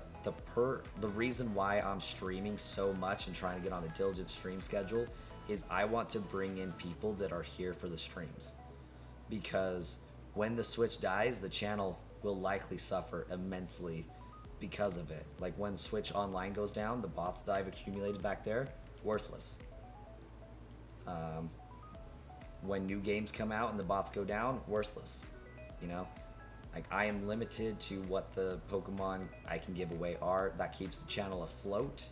reason why I'm streaming so much and trying to get on a diligent stream schedule is I want to bring in people that are here for the streams. Because when the Switch dies, the channel will likely suffer immensely because of it. Like when Switch Online goes down, the bots that I've accumulated back there, worthless. When new games come out and the bots go down, worthless. You know? Like, I am limited to what the Pokemon I can give away are. That keeps the channel afloat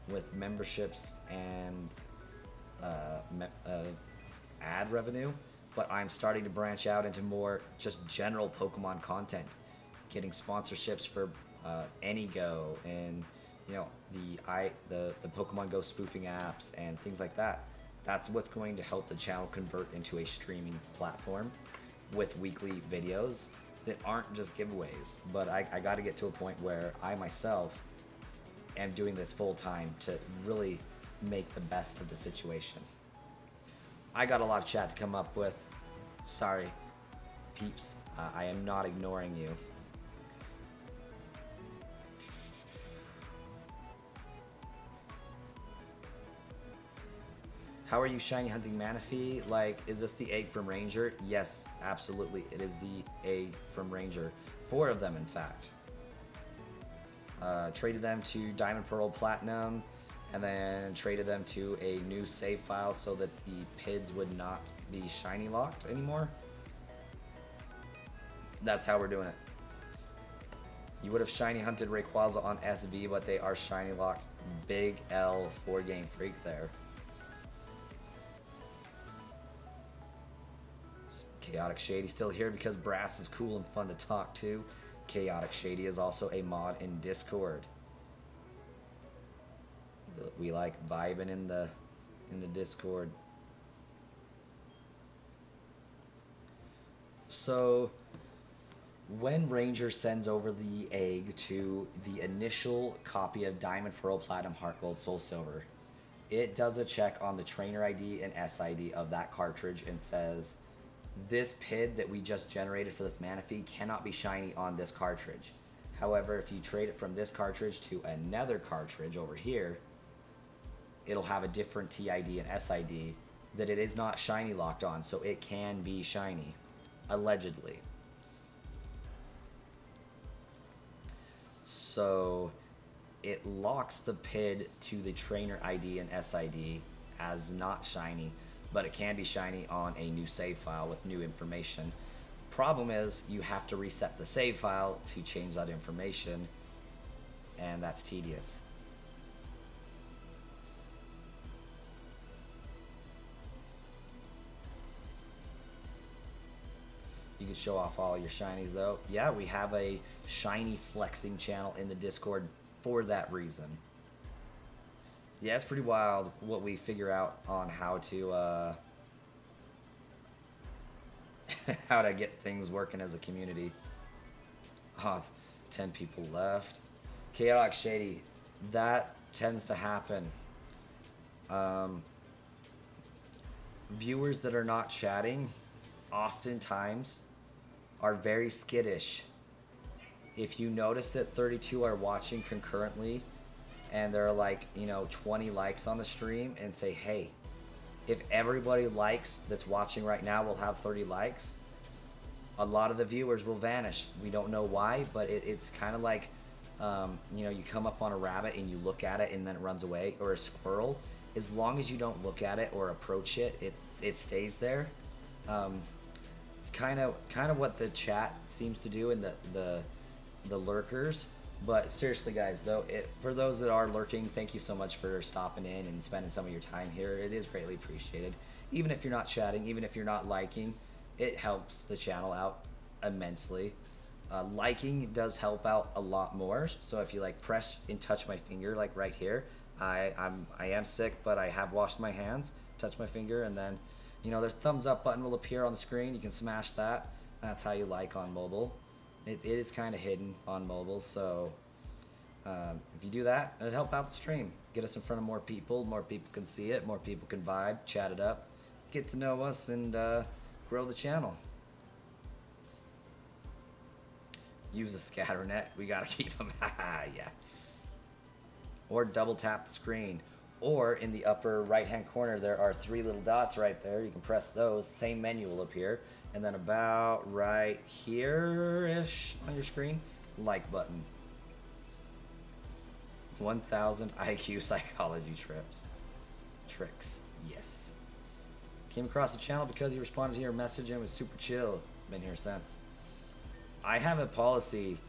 with memberships and ad revenue. But I'm starting to branch out into more just general Pokemon content, getting sponsorships for AnyGo and, you know, the Pokemon Go spoofing apps and things like that. That's what's going to help the channel convert into a streaming platform with weekly videos that aren't just giveaways. But I got to get to a point where I myself am doing this full time to really make the best of the situation. I got a lot of chat to come up with. Sorry, peeps. I am not ignoring you. How are you shiny hunting Manaphy? Like, is this the egg from Ranger? Yes, absolutely. It is the egg from Ranger. 4 of them, in fact. Traded them to Diamond, Pearl, Platinum, and then traded them to a new save file so that the PIDs would not be shiny locked anymore. That's how we're doing it. You would have shiny hunted Rayquaza on SV, but they are shiny locked. Big L for Game Freak there. Chaotic Shady still here because Brass is cool and fun to talk to. Chaotic Shady is also a mod in Discord. We like vibing in the Discord. So when Ranger sends over the egg to the initial copy of Diamond, Pearl, Platinum, Heart Gold, Soul Silver, it does a check on the trainer ID and SID of that cartridge and says, this PID that we just generated for this Manaphy cannot be shiny on this cartridge. However, if you trade it from this cartridge to another cartridge over here, it'll have a different TID and SID that it is not shiny locked on, so it can be shiny, allegedly. So it locks the PID to the trainer ID and SID as not shiny, but it can be shiny on a new save file with new information. Problem is, you have to reset the save file to change that information, and that's tedious. You can show off all your shinies though. Yeah, we have a shiny flexing channel in the Discord for that reason. Yeah, it's pretty wild what we figure out on how to how to get things working as a community. 10 people left. Chaotic Shady, that tends to happen. Viewers that are not chatting oftentimes are very skittish. If you notice that 32 are watching concurrently and there are like, 20 likes on the stream, and say, hey, if everybody likes that's watching right now will have 30 likes, a lot of the viewers will vanish. We don't know why, but it's kind of like, you come up on a rabbit and you look at it and then it runs away, or a squirrel. As long as you don't look at it or approach it, it stays there. It's kind of what the chat seems to do in the lurkers. But seriously, guys, though, for those that are lurking, thank you so much for stopping in and spending some of your time here. It is greatly appreciated. Even if you're not chatting, even if you're not liking, it helps the channel out immensely. Liking does help out a lot more. So if you like press and touch my finger, like right here, I am sick, but I have washed my hands. Touch my finger, and then there's thumbs up button will appear on the screen. You can smash that. That's how you like on mobile. It is kind of hidden on mobile, so if you do that, it'll help out the stream. Get us in front of more people can see it, more people can vibe, chat it up, get to know us, and grow the channel. Use a scatter net. We gotta keep them. Yeah. Or double tap the screen. Or in the upper right hand corner, there are 3 little dots right there. You can press those. Same menu will appear. And then about right here-ish on your screen, like button. 1,000 IQ psychology tricks. Yes. Came across the channel because you responded to your message and it was super chill. Been here since. I have a policy.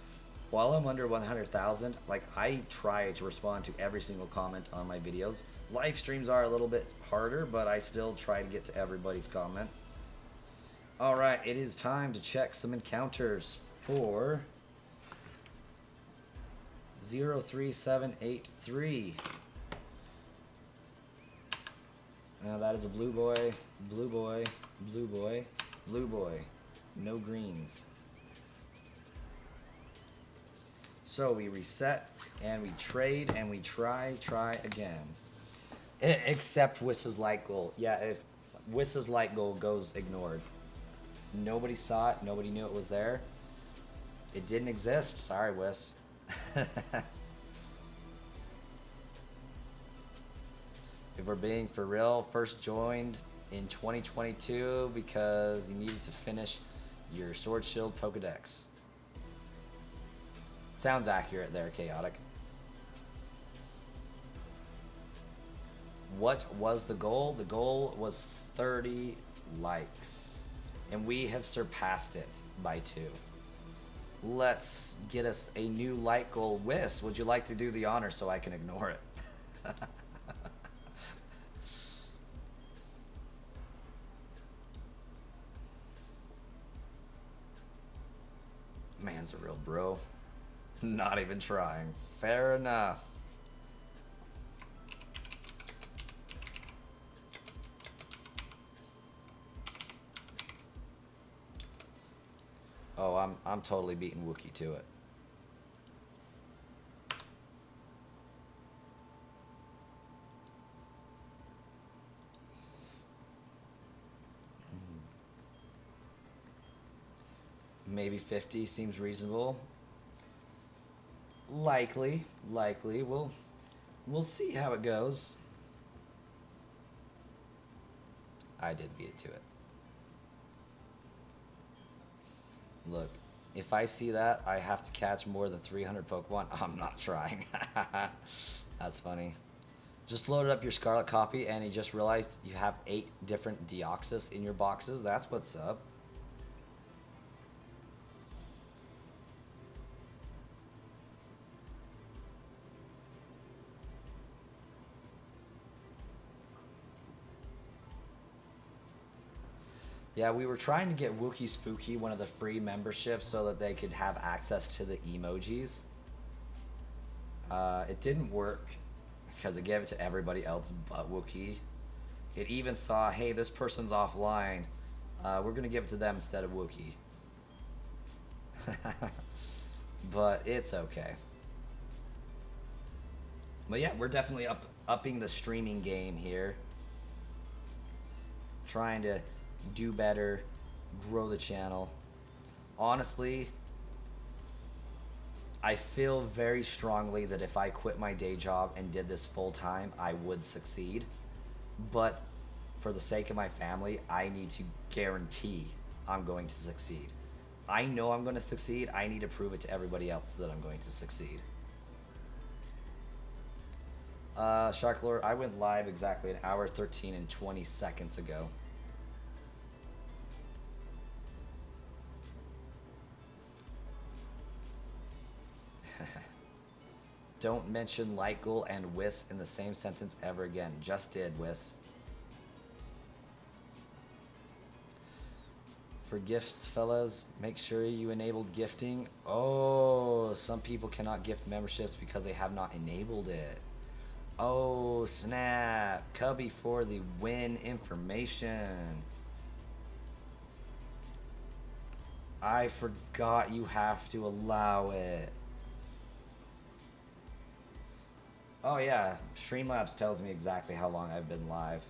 While I'm under 100,000, like, I try to respond to every single comment on my videos. Live streams are a little bit harder, but I still try to get to everybody's comment. All right, it is time to check some encounters for 03783. Now that is a blue boy, blue boy, blue boy, blue boy. No greens. So we reset and we trade and we try again. Except Wiss's light goal. Yeah, if Wiss's light goal goes ignored. Nobody saw it. Nobody knew it was there. It didn't exist. Sorry, Wiss. If we're being for real, first joined in 2022 because you needed to finish your Sword Shield Pokedex. Sounds accurate there, Chaotic. What was the goal? The goal was 30 likes. And we have surpassed it by 2. Let's get us a new like goal. Wiss, would you like to do the honor so I can ignore it? Man's a real bro. Not even trying. Fair enough. Oh, I'm totally beating Wookiee to it. Maybe 50 seems reasonable. Likely. We'll see how it goes. I did beat it to it. Look, if I see that I have to catch more than 300 Pokemon, I'm not trying. That's funny. Just loaded up your Scarlet copy and you just realized you have 8 different Deoxys in your boxes. That's what's up. Yeah, we were trying to get Wookiee Spooky one of the free memberships so that they could have access to the emojis. It didn't work because it gave it to everybody else but Wookiee. It even saw, hey, this person's offline. We're going to give it to them instead of Wookiee. But it's okay. But yeah, we're definitely upping the streaming game here. Trying to do better, grow the channel. Honestly, I feel very strongly that if I quit my day job and did this full time, I would succeed. But for the sake of my family, I need to guarantee I'm going to succeed. I know I'm going to succeed. I need to prove it to everybody else that I'm going to succeed. Shark Lord, I went live exactly an hour, 13 and 20 seconds ago. Don't mention Lightgoal and Whis in the same sentence ever again. Just did, Whis. For gifts, fellas, make sure you enabled gifting. Oh, some people cannot gift memberships because they have not enabled it. Oh, snap. Cubby for the win information. I forgot you have to allow it. Oh yeah, Streamlabs tells me exactly how long I've been live.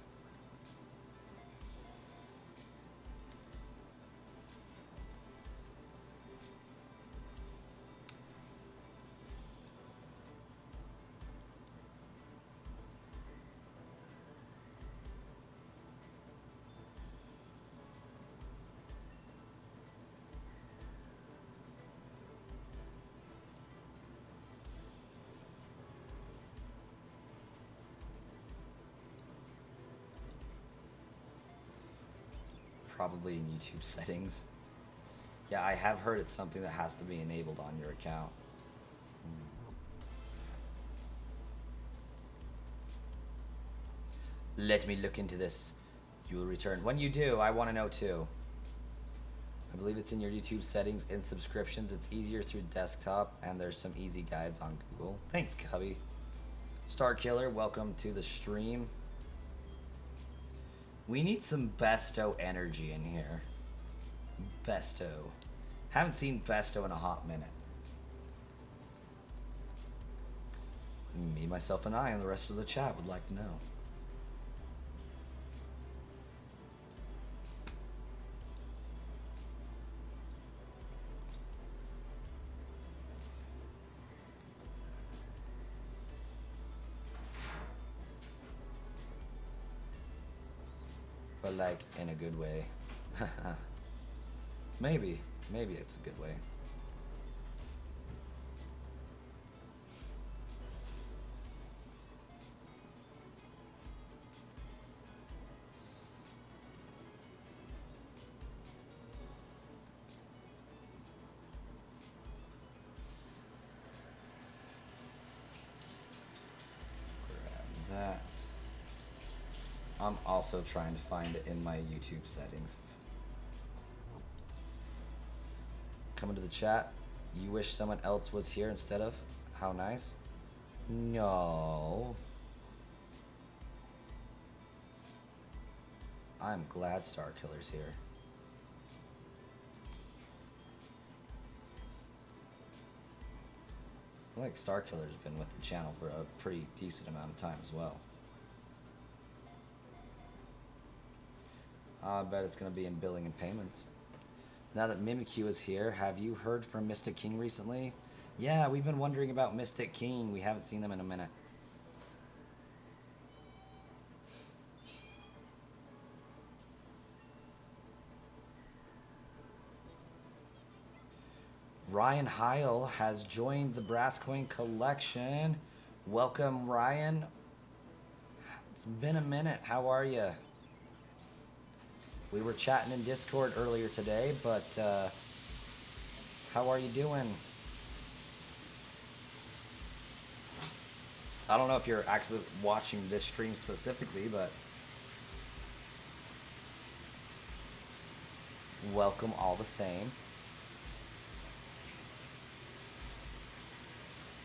Probably in YouTube settings. Yeah, I have heard it's something that has to be enabled on your account. Let me look into this. You will return. When you do, I want to know too. I believe it's in your YouTube settings in subscriptions. It's easier through desktop, and there's some easy guides on Google. Thanks, Cubby. Star Killer, welcome to the stream. We need some Besto energy in here. Besto. Haven't seen Besto in a hot minute. Me, myself, and I, and the rest of the chat would like to know. But like in a good way. Maybe it's a good way. Grab that. I'm also trying to find it in my YouTube settings. Coming to the chat. You wish someone else was here instead of? How nice? No. I'm glad Star Killer's here. I feel like Star Killer's been with the channel for a pretty decent amount of time as well. I bet it's going to be in billing and payments. Now that Mimikyu is here, have you heard from Mystic King recently? Yeah, we've been wondering about Mystic King. We haven't seen them in a minute. Ryan Heil has joined the Brass Coin Collection. Welcome, Ryan. It's been a minute. How are you? We were chatting in Discord earlier today, but how are you doing? I don't know if you're actually watching this stream specifically, but welcome all the same.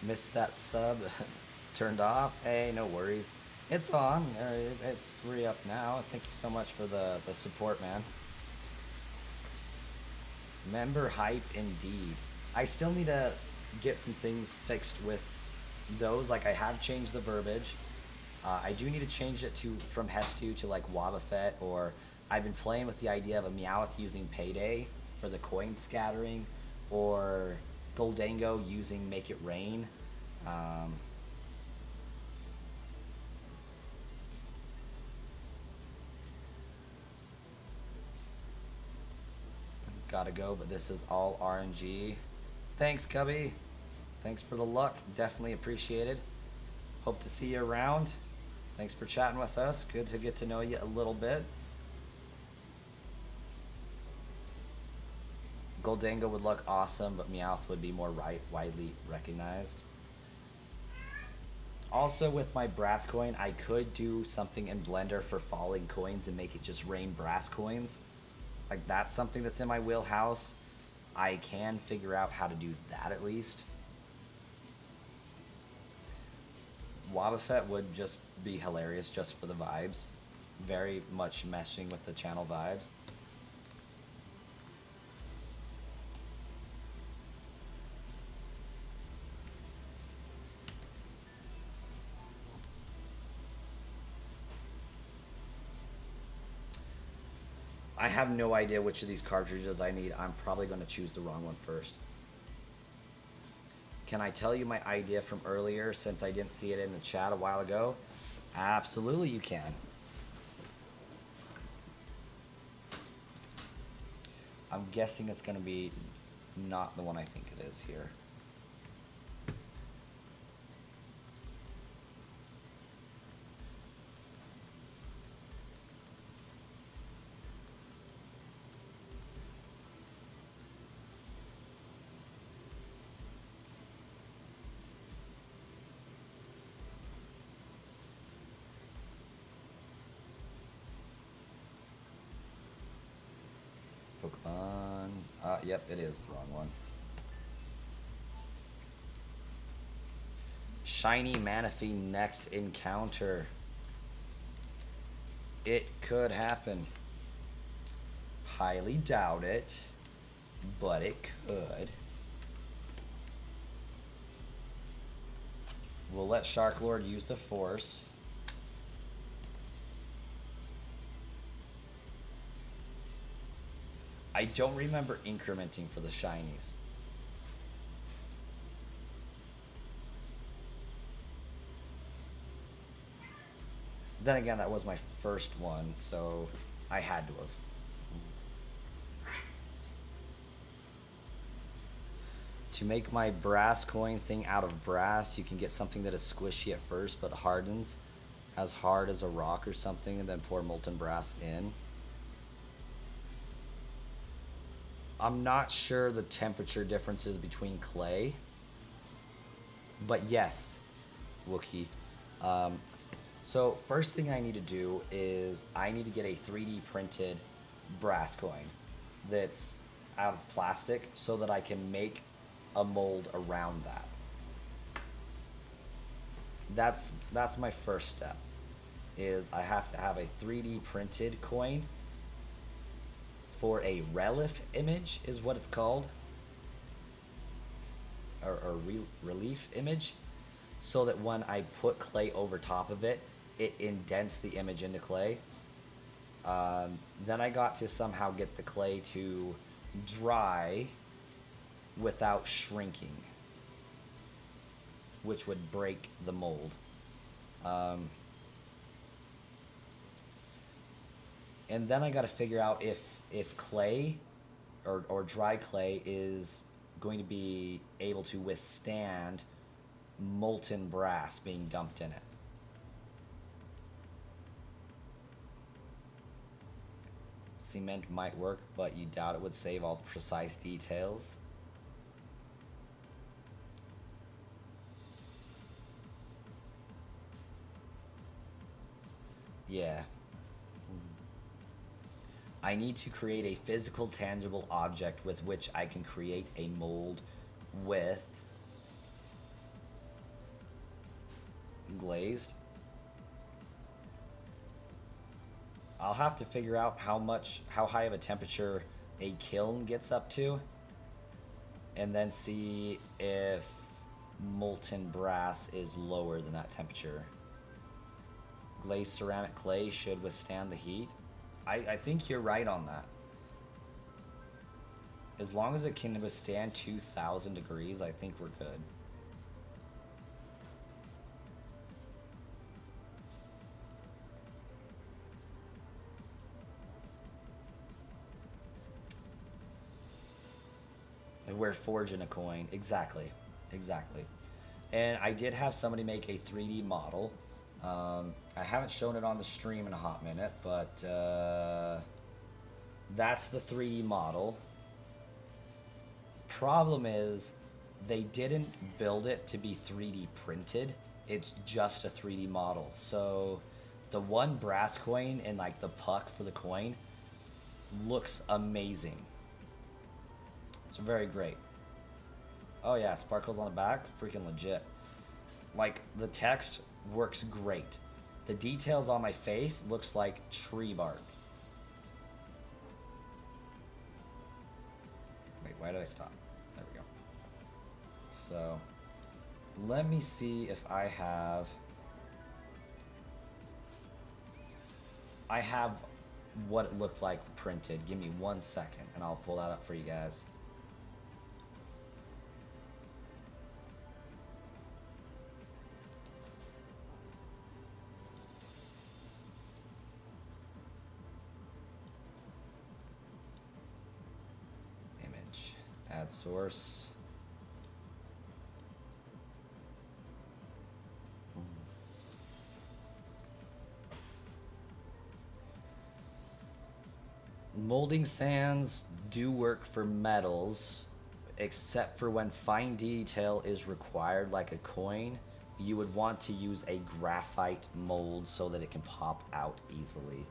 Missed that sub. Turned off. Hey, no worries. It's on. It's re-up now. Thank you so much for the support, man. Member hype indeed. I still need to get some things fixed with those. Like, I have changed the verbiage. I do need to change it from Hestu to like Wobbuffet or I've been playing with the idea of a Meowth using Payday for the coin scattering, or Goldango using Make It Rain. Um, Gotta go, but this is all RNG. Thanks, Cubby. Thanks for the luck. Definitely appreciated. Hope to see you around. Thanks for chatting with us. Good to get to know you a little bit. Goldango would look awesome, but Meowth would be more widely recognized. Also, with my brass coin, I could do something in Blender for falling coins and make it just rain brass coins. Like, that's something that's in my wheelhouse. I can figure out how to do that at least. Wobbuffet would just be hilarious just for the vibes. Very much meshing with the channel vibes. I have no idea which of these cartridges I need. I'm probably going to choose the wrong one first. Can I tell you my idea from earlier since I didn't see it in the chat a while ago? Absolutely you can. I'm guessing it's going to be not the one I think it is here. Pokemon. Yep, it is the wrong one. Shiny Manaphy next encounter. It could happen. Highly doubt it, but it could. We'll let Shark Lord use the Force. I don't remember incrementing for the shinies. Then again, that was my first one, so I had to have. To make my brass coin thing out of brass, you can get something that is squishy at first but hardens as hard as a rock or something, and then pour molten brass in. I'm not sure the temperature differences between clay, but yes, Wookie. So first thing I need to do is I need to get a 3D printed brass coin that's out of plastic so that I can make a mold around that. That's my first step, is I have to have a 3D printed coin for a relief image is what it's called, or relief image, so that when I put clay over top of it, it indents the image into clay. Then I got to somehow get the clay to dry without shrinking, which would break the mold. And then I got to figure out if clay or dry clay is going to be able to withstand molten brass being dumped in it. Cement might work, but you doubt it would save all the precise details. Yeah. I need to create a physical, tangible object with which I can create a mold with glazed. I'll have to figure out how high of a temperature a kiln gets up to, and then see if molten brass is lower than that temperature. Glazed ceramic clay should withstand the heat. I think you're right on that. As long as it can withstand 2,000 degrees, I think we're good. We're forging a coin. Exactly. Exactly. And I did have somebody make a 3D model. I haven't shown it on the stream in a hot minute, but that's the 3D model. Problem is, they didn't build it to be 3D printed. It's just a 3D model. So the one brass coin and like the puck for the coin looks amazing. It's very great. Oh yeah, sparkles on the back, freaking legit. Like the text works great. The details on my face looks like tree bark. Wait, why did I stop? There we go. So let me see if I have what it looked like printed. Give me 1 second and I'll pull that up for you guys. Image, add source. Molding sands do work for metals, except for when fine detail is required, like a coin. You would want to use a graphite mold so that it can pop out easily.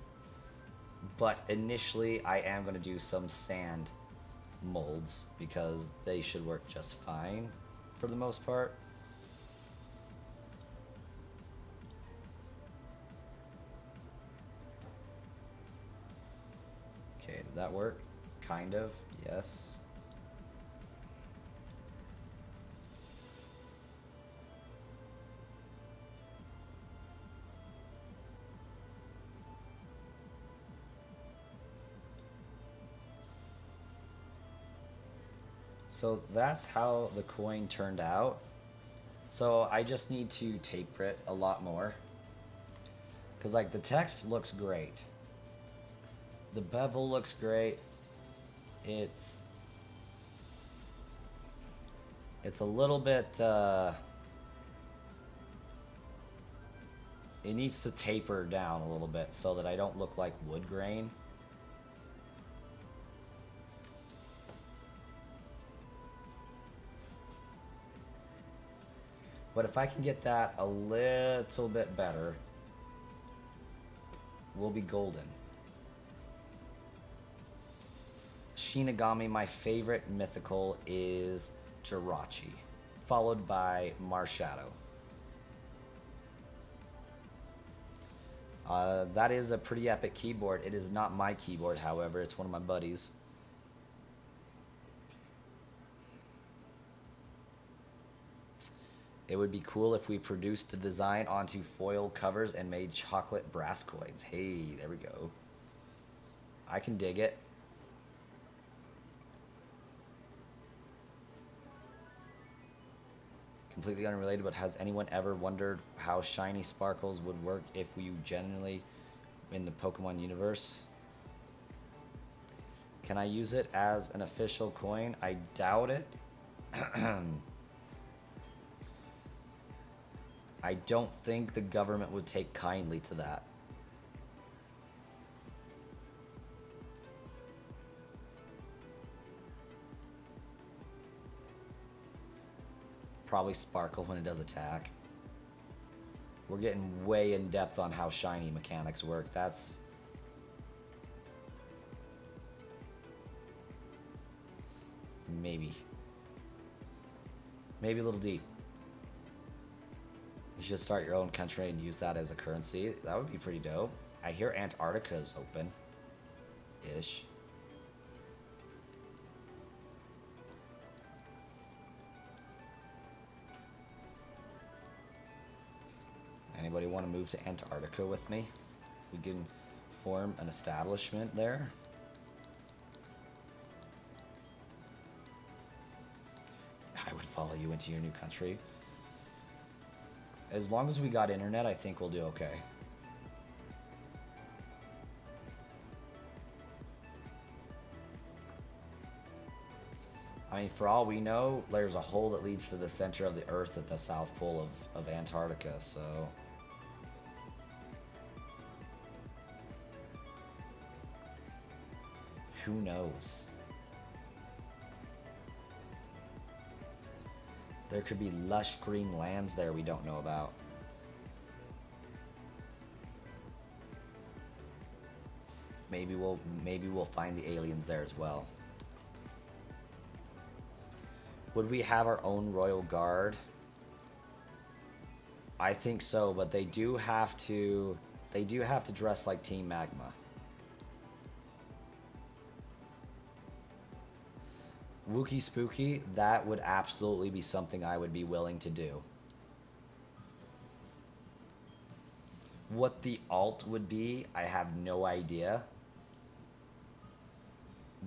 But initially, I am going to do some sand molds because they should work just fine for the most part. Okay, did that work? Kind of, yes. So that's how the coin turned out. So I just need to taper it a lot more. Because like the text looks great. The bevel looks great. It's a little bit, it needs to taper down a little bit so that I don't look like wood grain. But if I can get that a little bit better, we'll be golden. Shinigami, my favorite mythical is Jirachi, followed by Marshadow. That is a pretty epic keyboard. It is not my keyboard, however. It's one of my buddies. It would be cool if we produced the design onto foil covers and made chocolate brass coins. Hey, there we go. I can dig it. Completely unrelated, but has anyone ever wondered how shiny sparkles would work if we genuinely in the Pokemon universe? Can I use it as an official coin? I doubt it. I don't think the government would take kindly to that. Probably sparkle when it does attack. We're getting way in depth on how shiny mechanics work. That's... maybe a little deep. You should start your own country and use that as a currency. That would be pretty dope. I hear Antarctica is open-ish. Anybody want to move to Antarctica with me? We can form an establishment there. I would follow you into your new country. As long as we got internet, I think we'll do okay. I mean, for all we know, there's a hole that leads to the center of the Earth at the South Pole of Antarctica, so... who knows? There could be lush green lands there we don't know about. Maybe we'll find the aliens there as well. Would we have our own royal guard? I think so, but they do have to dress like Team Magma. Wookie Spooky, that would absolutely be something I would be willing to do. What the alt would be, I have no idea.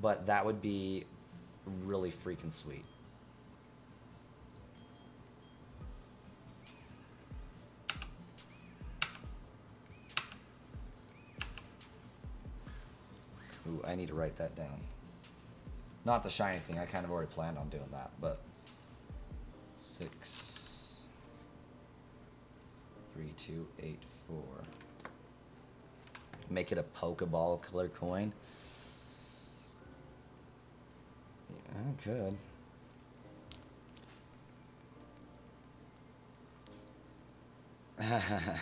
But that would be really freaking sweet. Ooh, I need to write that down. Not the shiny thing, I kind of already planned on doing that, but 6 3 2 8 4. Make it a Pokeball color coin. Yeah, I could.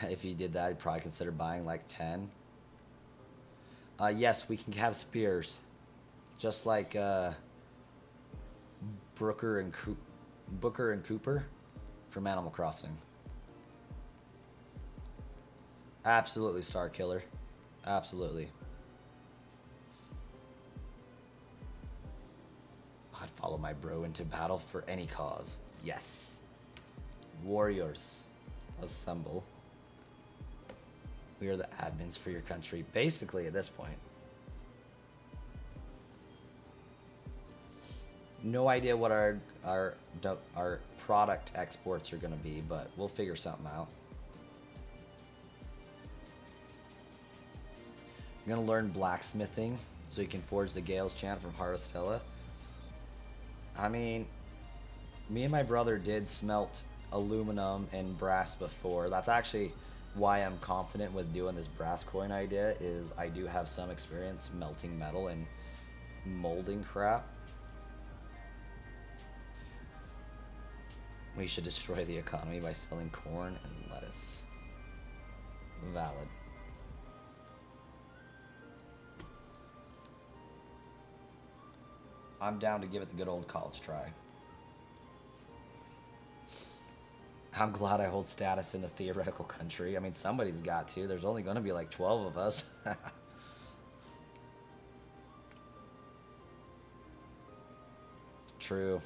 If you did that, I'd probably consider buying like 10. Yes, we can have spears. Just like Booker and Cooper from Animal Crossing. Absolutely, Star Killer. Absolutely. I'd follow my bro into battle for any cause. Yes. Warriors, assemble. We are the admins for your country, basically, at this point. No idea what our product exports are going to be, but we'll figure something out. I'm going to learn blacksmithing so you can forge the Gale's chant from Harvestella. I mean, me and my brother did smelt aluminum and brass before. That's actually why I'm confident with doing this brass coin idea, is I do have some experience melting metal and molding crap. We should destroy the economy by selling corn and lettuce. Valid. I'm down to give it the good old college try. I'm glad I hold status in the theoretical country. I mean, somebody's got to. There's only going to be like 12 of us. True.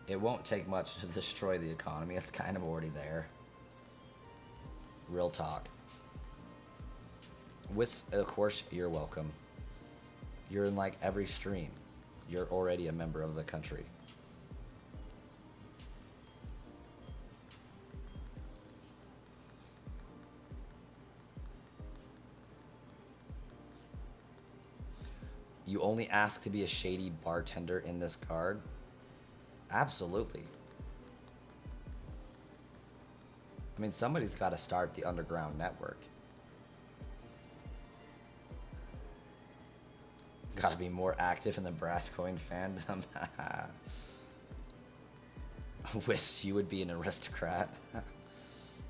It won't take much to destroy the economy. It's kind of already there. Real talk. Of course, you're welcome. You're in like every stream. You're already a member of the country. You only ask to be a shady bartender in this guard? Absolutely. I mean, somebody's got to start the underground network. Got to be more active in the brass coin fandom. I wish you would be an aristocrat.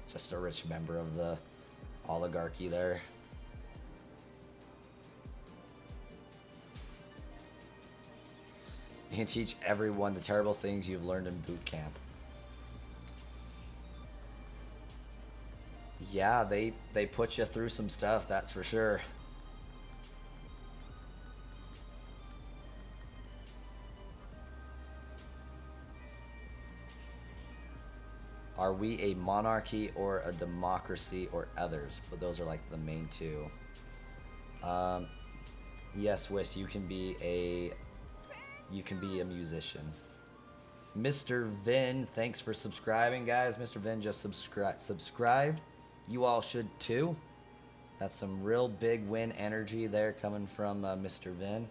Just a rich member of the oligarchy there. You can teach everyone the terrible things you've learned in boot camp. Yeah, they put you through some stuff, that's for sure. Are we a monarchy or a democracy or others? But those are like the main two. Yes, Wish, you can be a musician. Mr. Vin, thanks for subscribing, guys. Mr. Vin just subscribed. You all should too. That's some real big win energy there coming from Mr. Vin.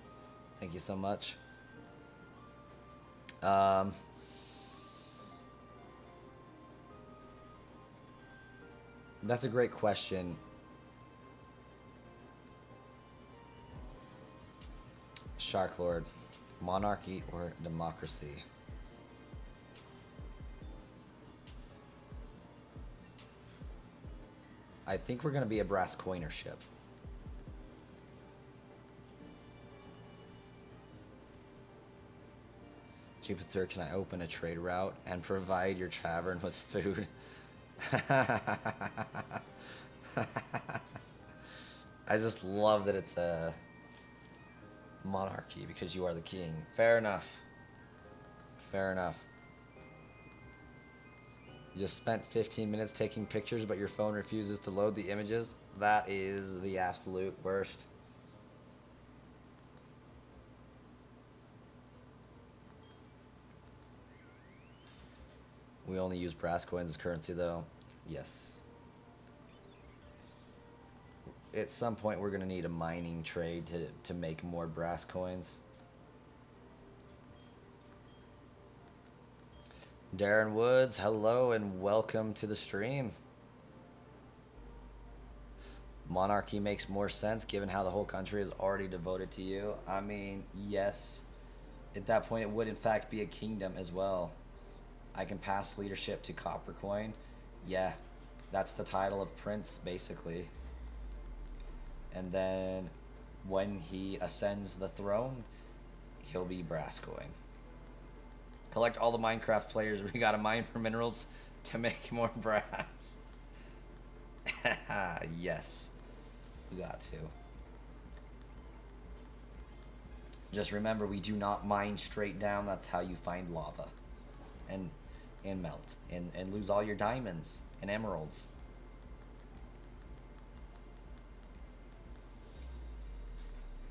Thank you so much. That's a great question. Shark Lord, monarchy or democracy? I think we're going to be a brass coiner ship. Jupiter, can I open a trade route and provide your tavern with food? I just love that it's a monarchy because you are the king. Fair enough. Fair enough. You just spent 15 minutes taking pictures, but your phone refuses to load the images. That is the absolute worst. We only use brass coins as currency, though. Yes. At some point, we're going to need a mining trade to make more brass coins. Darren Woods, hello and welcome to the stream. Monarchy makes more sense given how the whole country is already devoted to you. I mean, yes. At that point, it would in fact be a kingdom as well. I can pass leadership to Coppercoin. Yeah, that's the title of prince, basically. And then when he ascends the throne, he'll be Brasscoin. Collect all the Minecraft players. We gotta mine for minerals to make more brass. Yes, we got to. Just remember, we do not mine straight down. That's how you find lava and melt and lose all your diamonds and emeralds.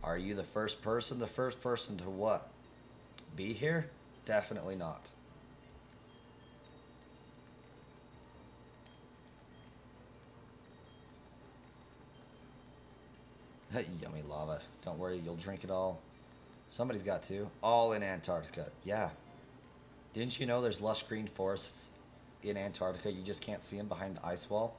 Are you the first person? The first person to what? Be here? Definitely not. Yummy lava. Don't worry, you'll drink it all. Somebody's got to. All in Antarctica. Yeah. Didn't you know there's lush green forests in Antarctica? You just can't see them behind the ice wall.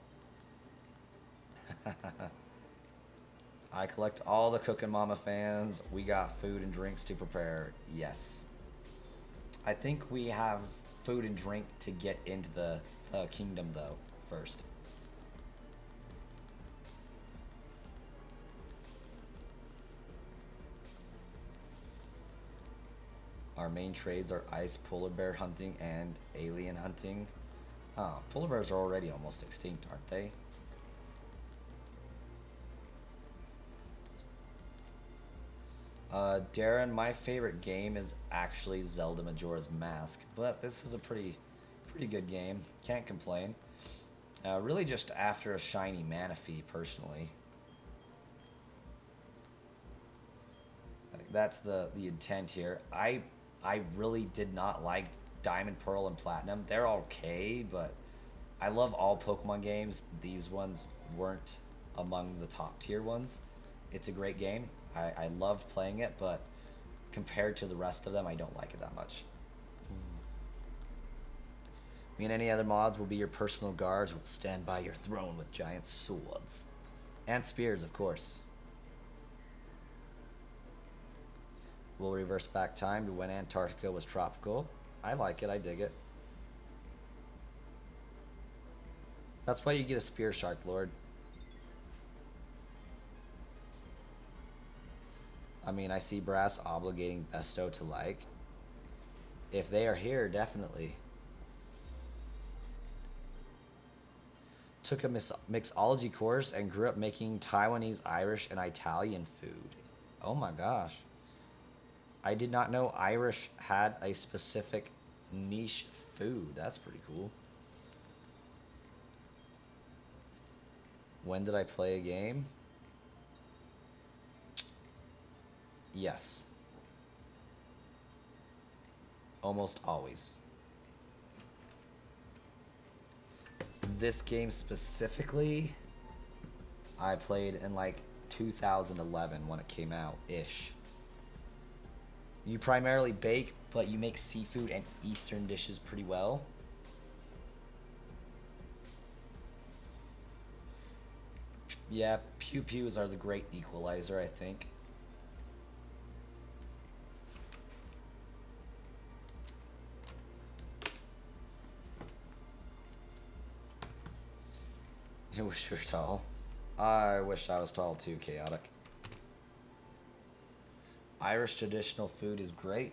I collect all the Cookin' Mama fans. We got food and drinks to prepare. Yes. I think we have food and drink to get into the kingdom, though, first. Our main trades are ice polar bear hunting and alien hunting. Oh, polar bears are already almost extinct, aren't they? Darren, my favorite game is actually Zelda Majora's Mask, but this is a pretty good game. Can't complain. Really just after a shiny Manaphy, personally. That's the intent here. I really did not like Diamond, Pearl, and Platinum. They're okay, but I love all Pokemon games. These ones weren't among the top tier ones. It's a great game. I loved playing it, but compared to the rest of them, I don't like it that much. Me and any other mods will be your personal guards. Will stand by your throne with giant swords. And spears, of course. We'll reverse back time to when Antarctica was tropical. I like it, I dig it. That's why you get a spear, Shark Lord. I mean, I see Brass obligating Besto to like. If they are here, definitely. Took a mixology course and grew up making Taiwanese, Irish, and Italian food. Oh my gosh. I did not know Irish had a specific niche food. That's pretty cool. When did I play a game? Yes. Almost always. This game specifically, I played in like 2011 when it came out ish. You primarily bake, but you make seafood and Eastern dishes pretty well. Yeah, pew pews are the great equalizer, I think. I wish you were tall. I wish I was tall too, chaotic. Irish traditional food is great.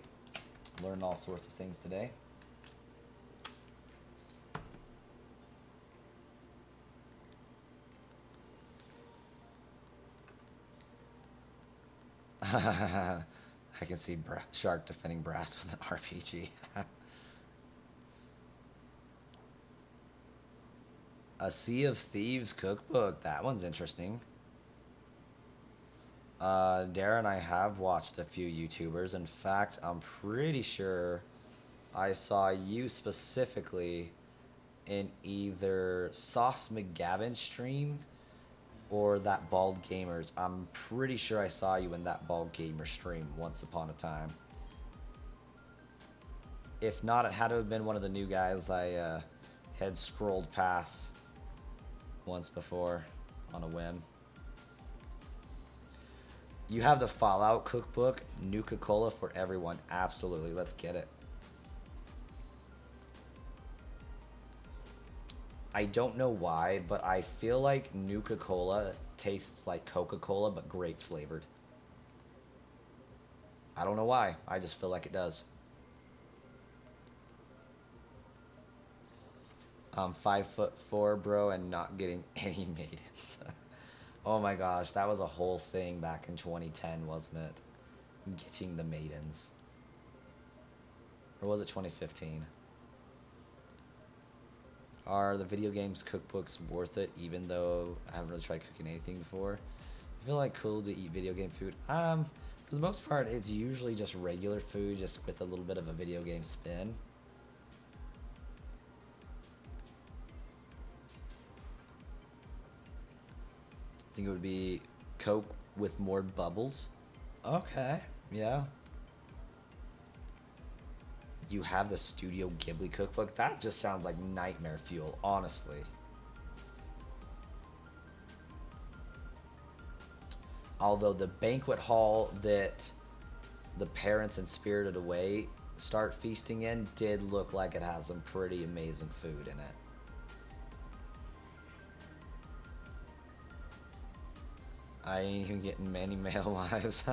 Learned all sorts of things today. I can see Shark defending Brass with an RPG. A Sea of Thieves cookbook. That one's interesting. Darren and I have watched a few YouTubers. In fact, I'm pretty sure I saw you specifically in either Sauce McGavin's stream or that Bald Gamers. I'm pretty sure I saw you in that Bald Gamer stream once upon a time. If not, it had to have been one of the new guys I had scrolled past once before on a whim. You have the Fallout cookbook, Nuka-Cola for everyone. Absolutely, let's get it. I don't know why, but I feel like Nuka-Cola tastes like Coca-Cola, but grape flavored. I don't know why. I just feel like it does. I'm 5'4", bro, and not getting any maidens. Oh my gosh, that was a whole thing back in 2010, wasn't it? Getting the maidens. Or was it 2015? Are the video games cookbooks worth it, even though I haven't really tried cooking anything before? I feel like cool to eat video game food. For the most part, it's usually just regular food, just with a little bit of a video game spin. I think it would be Coke with more bubbles. Okay, yeah. You have the Studio Ghibli cookbook. That just sounds like nightmare fuel, honestly. Although the banquet hall that the parents in Spirited Away start feasting in did look like it has some pretty amazing food in it. I ain't even getting many male wives.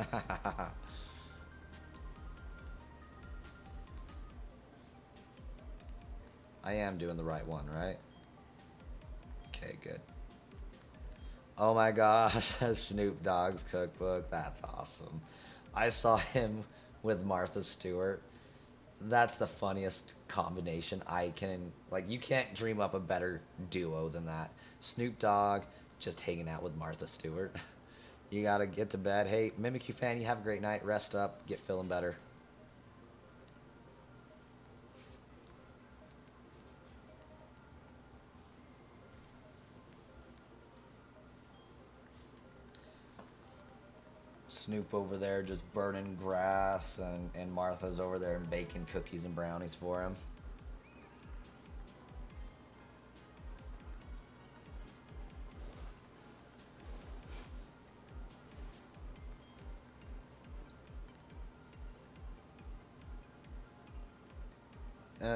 I am doing the right one, right? Okay, good. Oh my gosh, Snoop Dogg's cookbook. That's awesome. I saw him with Martha Stewart. That's the funniest combination I can... Like, you can't dream up a better duo than that. Snoop Dogg just hanging out with Martha Stewart. You gotta get to bed. Hey, Mimikyu fan, you have a great night. Rest up. Get feeling better. Snoop over there just burning grass, and Martha's over there baking cookies and brownies for him.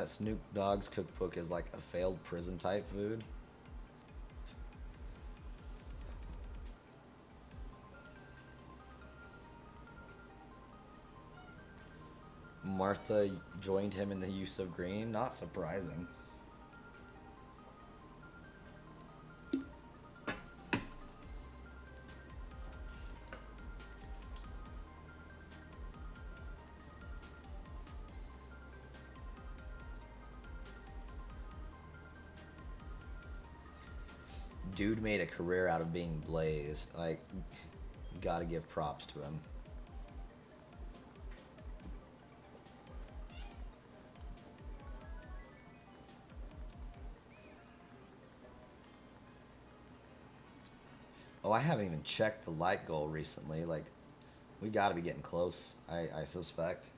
Snoop Dogg's cookbook is like a failed prison type food. Martha joined him in the use of green. Not surprising. Dude made a career out of being blazed. Like, gotta give props to him. Oh, I haven't even checked the light goal recently. Like, we got to be getting close, I suspect.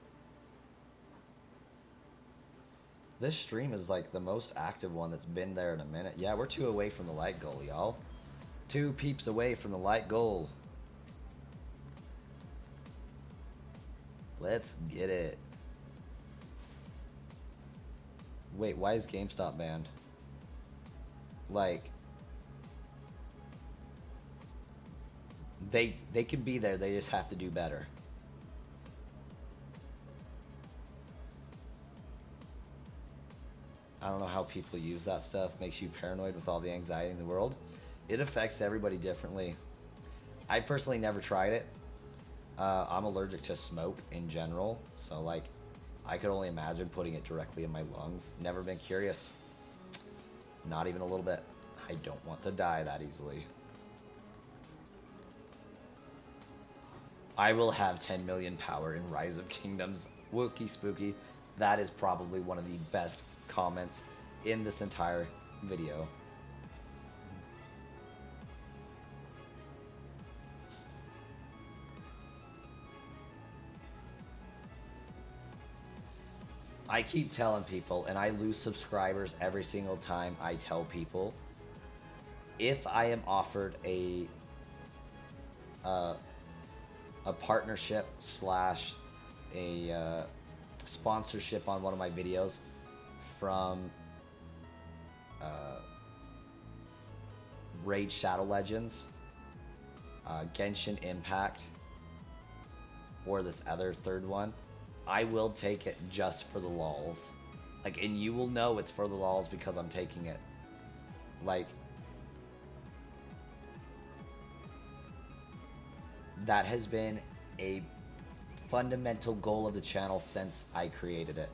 This stream is like the most active one that's been there in a minute. Yeah, we're 2 away from the light goal, y'all. 2 peeps away from the light goal. Let's get it. Wait, why is GameStop banned? Like, they can be there, they just have to do better. I don't know how people use that stuff. Makes you paranoid with all the anxiety in the world. It affects everybody differently. I personally never tried it. I'm allergic to smoke in general, so like I could only imagine putting it directly in my lungs. Never been curious. Not even a little bit. I don't want to die that easily. I will have 10 million power in Rise of Kingdoms. Wookie spooky. That is probably one of the best comments in this entire video. I keep telling people, and I lose subscribers every single time I tell people, if I am offered a partnership slash a sponsorship on one of my videos from Raid Shadow Legends, Genshin Impact, or this other third one, I will take it just for the lols. Like, and you will know it's for the lols because I'm taking it. Like, that has been a fundamental goal of the channel since I created it.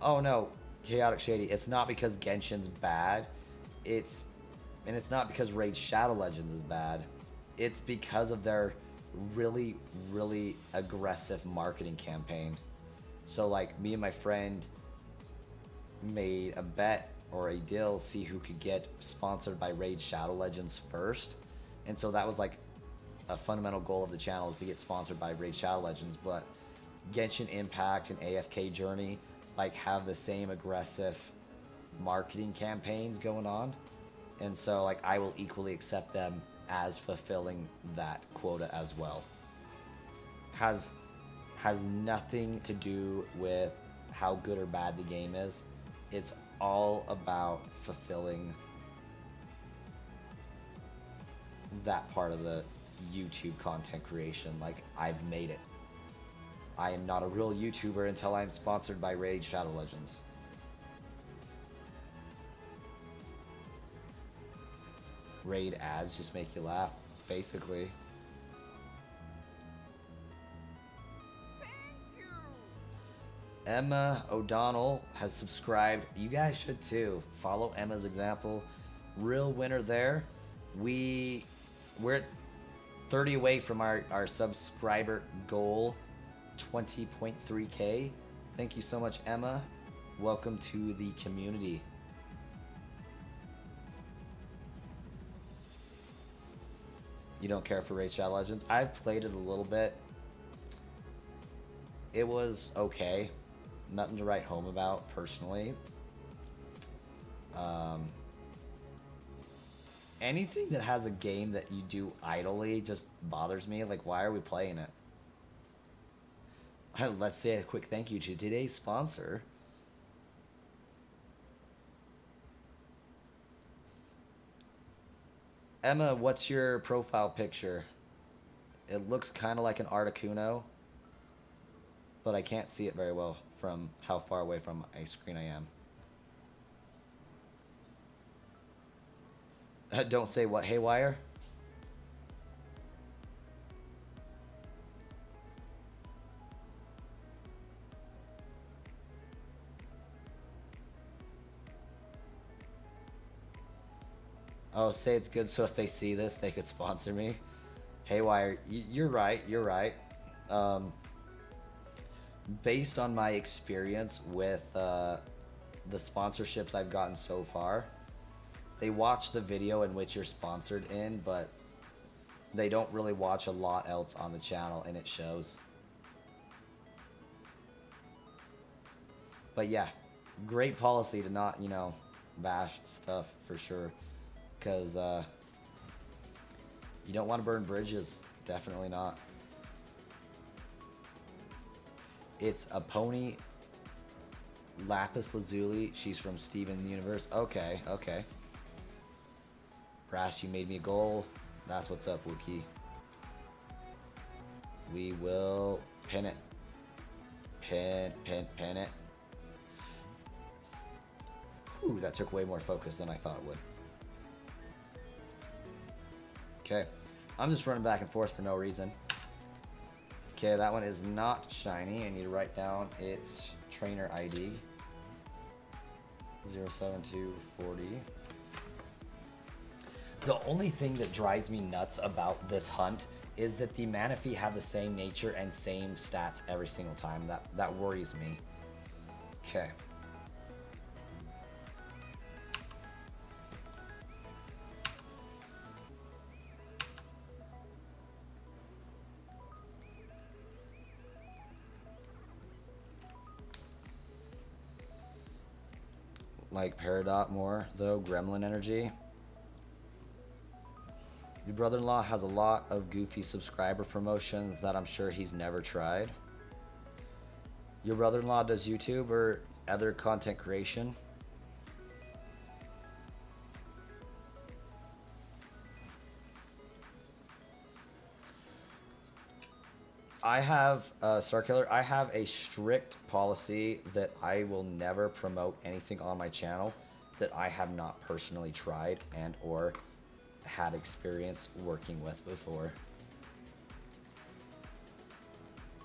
Oh no, Chaotic Shady, it's not because Genshin's bad. It's not because Raid Shadow Legends is bad. It's because of their really, really aggressive marketing campaign. So like, me and my friend made a bet or a deal, see who could get sponsored by Raid Shadow Legends first. And so that was like a fundamental goal of the channel, is to get sponsored by Raid Shadow Legends. But Genshin Impact and AFK Journey like have the same aggressive marketing campaigns going on. And so like, I will equally accept them as fulfilling that quota as well. Has nothing to do with how good or bad the game is. It's all about fulfilling that part of the YouTube content creation. Like, I've made it. I am not a real YouTuber until I'm sponsored by Raid Shadow Legends. Raid ads just make you laugh, basically. Emma O'Donnell has subscribed. You guys should too. Follow Emma's example. Real winner there. We're at 30 away from our subscriber goal, 20.3K. Thank you so much, Emma. Welcome to the community. You don't care for Raid Shadow Legends? I've played it a little bit. It was okay. Nothing to write home about, personally. Anything that has a game that you do idly just bothers me. Like, why are we playing it? Let's say a quick thank you to today's sponsor. Emma, what's your profile picture? It looks kind of like an Articuno, but I can't see it very well from how far away from a screen I am. Don't say what, haywire? Oh, say it's good so if they see this, they could sponsor me. Haywire, you're right, you're right. Based on my experience with the sponsorships I've gotten so far, they watch the video in which you're sponsored in, but they don't really watch a lot else on the channel, and it shows. But yeah, great policy to not, bash stuff for sure. Because you don't want to burn bridges. Definitely not. It's a pony lapis lazuli. She's from Steven Universe. Okay, okay. Brass, you made me a goal. That's what's up, Wookie. We will pin it. Pin it. Whew, that took way more focus than I thought it would. Okay. I'm just running back and forth for no reason. Okay, that one is not shiny. I need to write down its trainer ID. 07240. The only thing that drives me nuts about this hunt is that the Manaphy have the same nature and same stats every single time. That worries me. Okay. Like Peridot more, though. Gremlin energy. Your brother-in-law has a lot of goofy subscriber promotions that I'm sure he's never tried. Your brother-in-law does YouTube or other content creation? I have, Starkiller, I have a strict policy that I will never promote anything on my channel that I have not personally tried and or had experience working with before.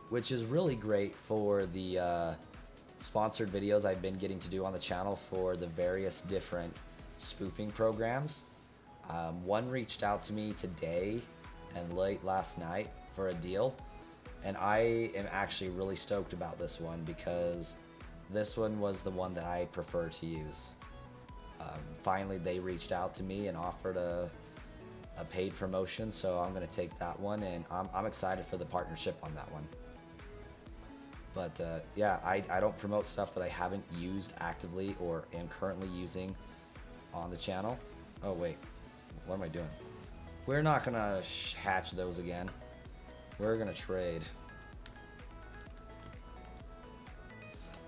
Which is really great for the sponsored videos I've been getting to do on the channel for the various different spoofing programs. One reached out to me today and late last night for a deal. And I am actually really stoked about this one because this one was the one that I prefer to use. Finally, they reached out to me and offered a paid promotion, so I'm going to take that one, and I'm excited for the partnership on that one. But yeah, I don't promote stuff that I haven't used actively or am currently using on the channel. Oh wait, what am I doing? We're not going to hatch those again. We're going to trade.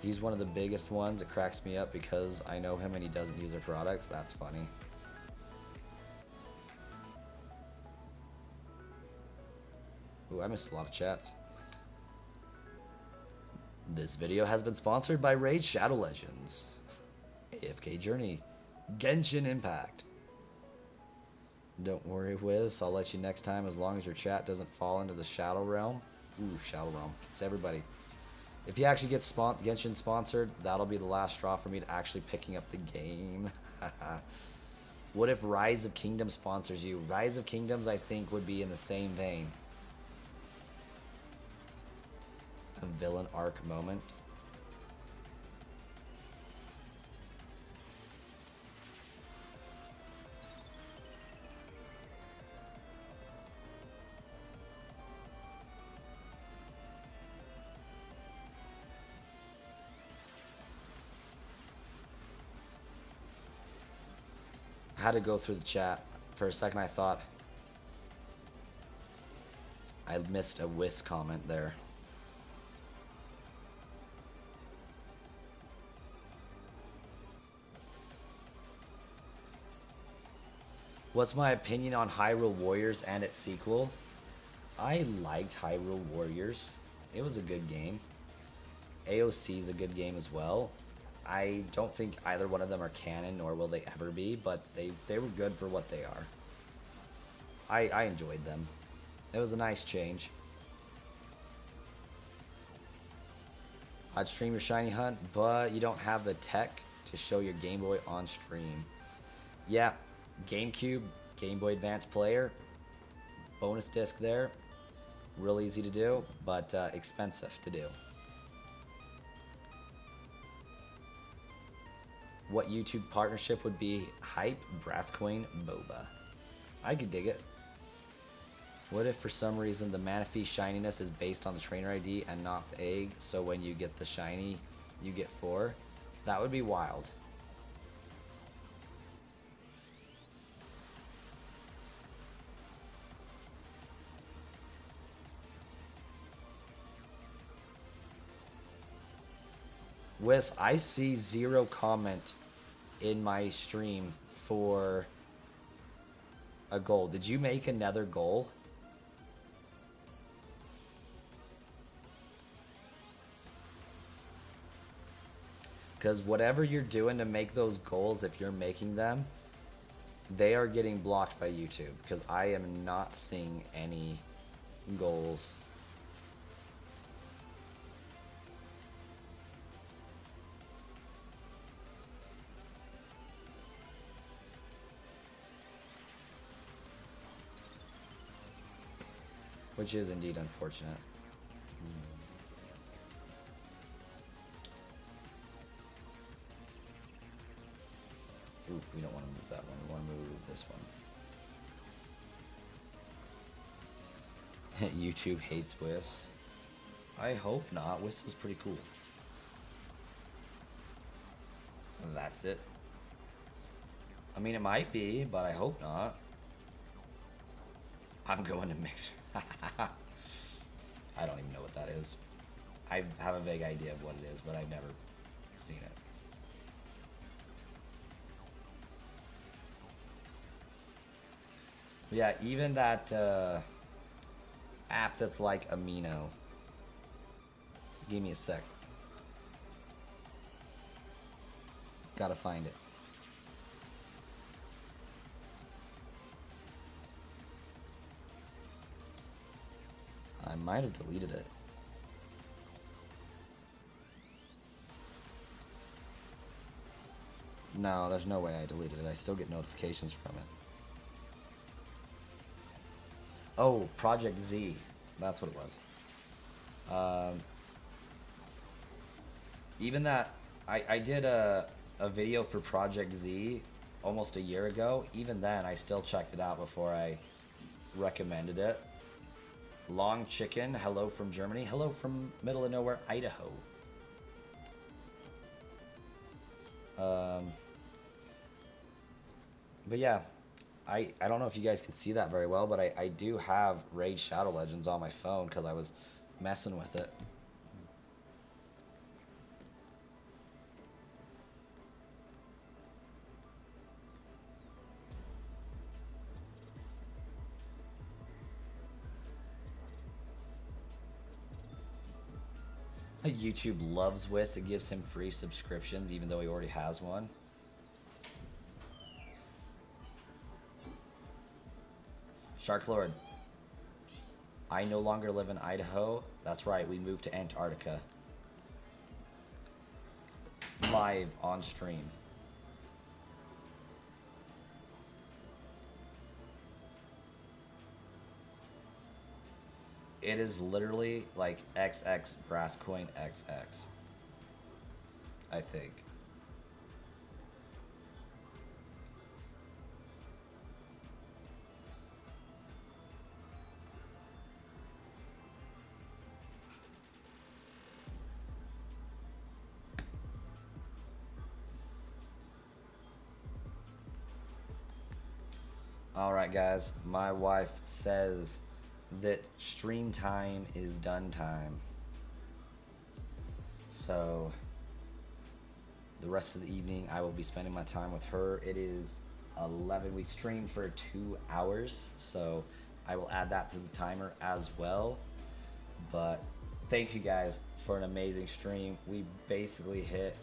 He's one of the biggest ones. It cracks me up because I know him and he doesn't use their products. That's funny. Ooh, I missed a lot of chats. This video has been sponsored by Raid Shadow Legends, AFK Journey, Genshin Impact. Don't worry, Wiz. I'll let you next time as long as your chat doesn't fall into the Shadow Realm. Ooh, Shadow Realm. It's everybody. If you actually get Genshin sponsored, that'll be the last straw for me to actually picking up the game. What if Rise of Kingdoms sponsors you? Rise of Kingdoms, I think, would be in the same vein. A villain arc moment. I had to go through the chat. For a second I thought I missed a Whis comment there. What's my opinion on Hyrule Warriors and its sequel? I liked Hyrule Warriors. It was a good game. AOC is a good game as well. I don't think either one of them are canon, nor will they ever be, but they were good for what they are. I enjoyed them. It was a nice change. I'd stream your shiny hunt, but you don't have the tech to show your Game Boy on stream. Yeah, GameCube, Game Boy Advance player, bonus disc there. Real easy to do, but expensive to do. What YouTube partnership would be hype? Brasscoin Boba. I could dig it. What if for some reason the Manaphy shininess is based on the trainer ID and not the egg, so when you get the shiny, you get 4? That would be wild. Wes, I see 0 comment in my stream for a goal. Did you make another goal? Because whatever you're doing to make those goals, if you're making them, they are getting blocked by YouTube. Because I am not seeing any goals. Which is indeed unfortunate. Ooh, we don't want to move that one. We want to move this one. YouTube hates Whis. I hope not. Whis is pretty cool. That's it. I mean, it might be, but I hope not. I'm going to Mixer. I don't even know what that is. I have a vague idea of what it is, but I've never seen it. Yeah, even that app that's like Amino. Give me a sec. Gotta find it. I might have deleted it. No, there's no way I deleted it. I still get notifications from it. Oh, Project Z. That's what it was. Even that, I did a video for Project Z almost a year ago. Even then, I still checked it out before I recommended it. Long Chicken, hello from Germany. Hello from middle of nowhere, Idaho. But yeah, I don't know if you guys can see that very well, but I do have Raid Shadow Legends on my phone because I was messing with it. YouTube loves Whis. It gives him free subscriptions even though he already has one. Shark Lord. I no longer live in Idaho. That's right, we moved to Antarctica. Live on stream. It is literally like XX Brasscoin XX. I think. Alright guys, my wife says that stream time is done time. So the rest of the evening I will be spending my time with her. It is 11. We streamed for 2 hours, so I will add that to the timer as well. But thank you guys for an amazing stream. We basically hit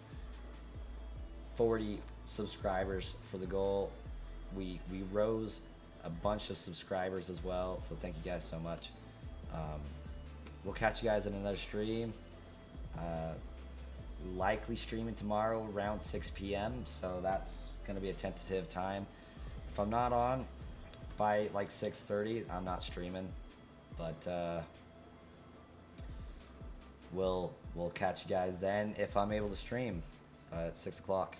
40 subscribers for the goal. We rose a bunch of subscribers as well, so thank you guys so much. We'll catch you guys in another stream. Likely streaming tomorrow around 6 p.m. so that's gonna be a tentative time. If I'm not on by like 6:30, I'm not streaming, but we'll catch you guys then if I'm able to stream at 6 o'clock.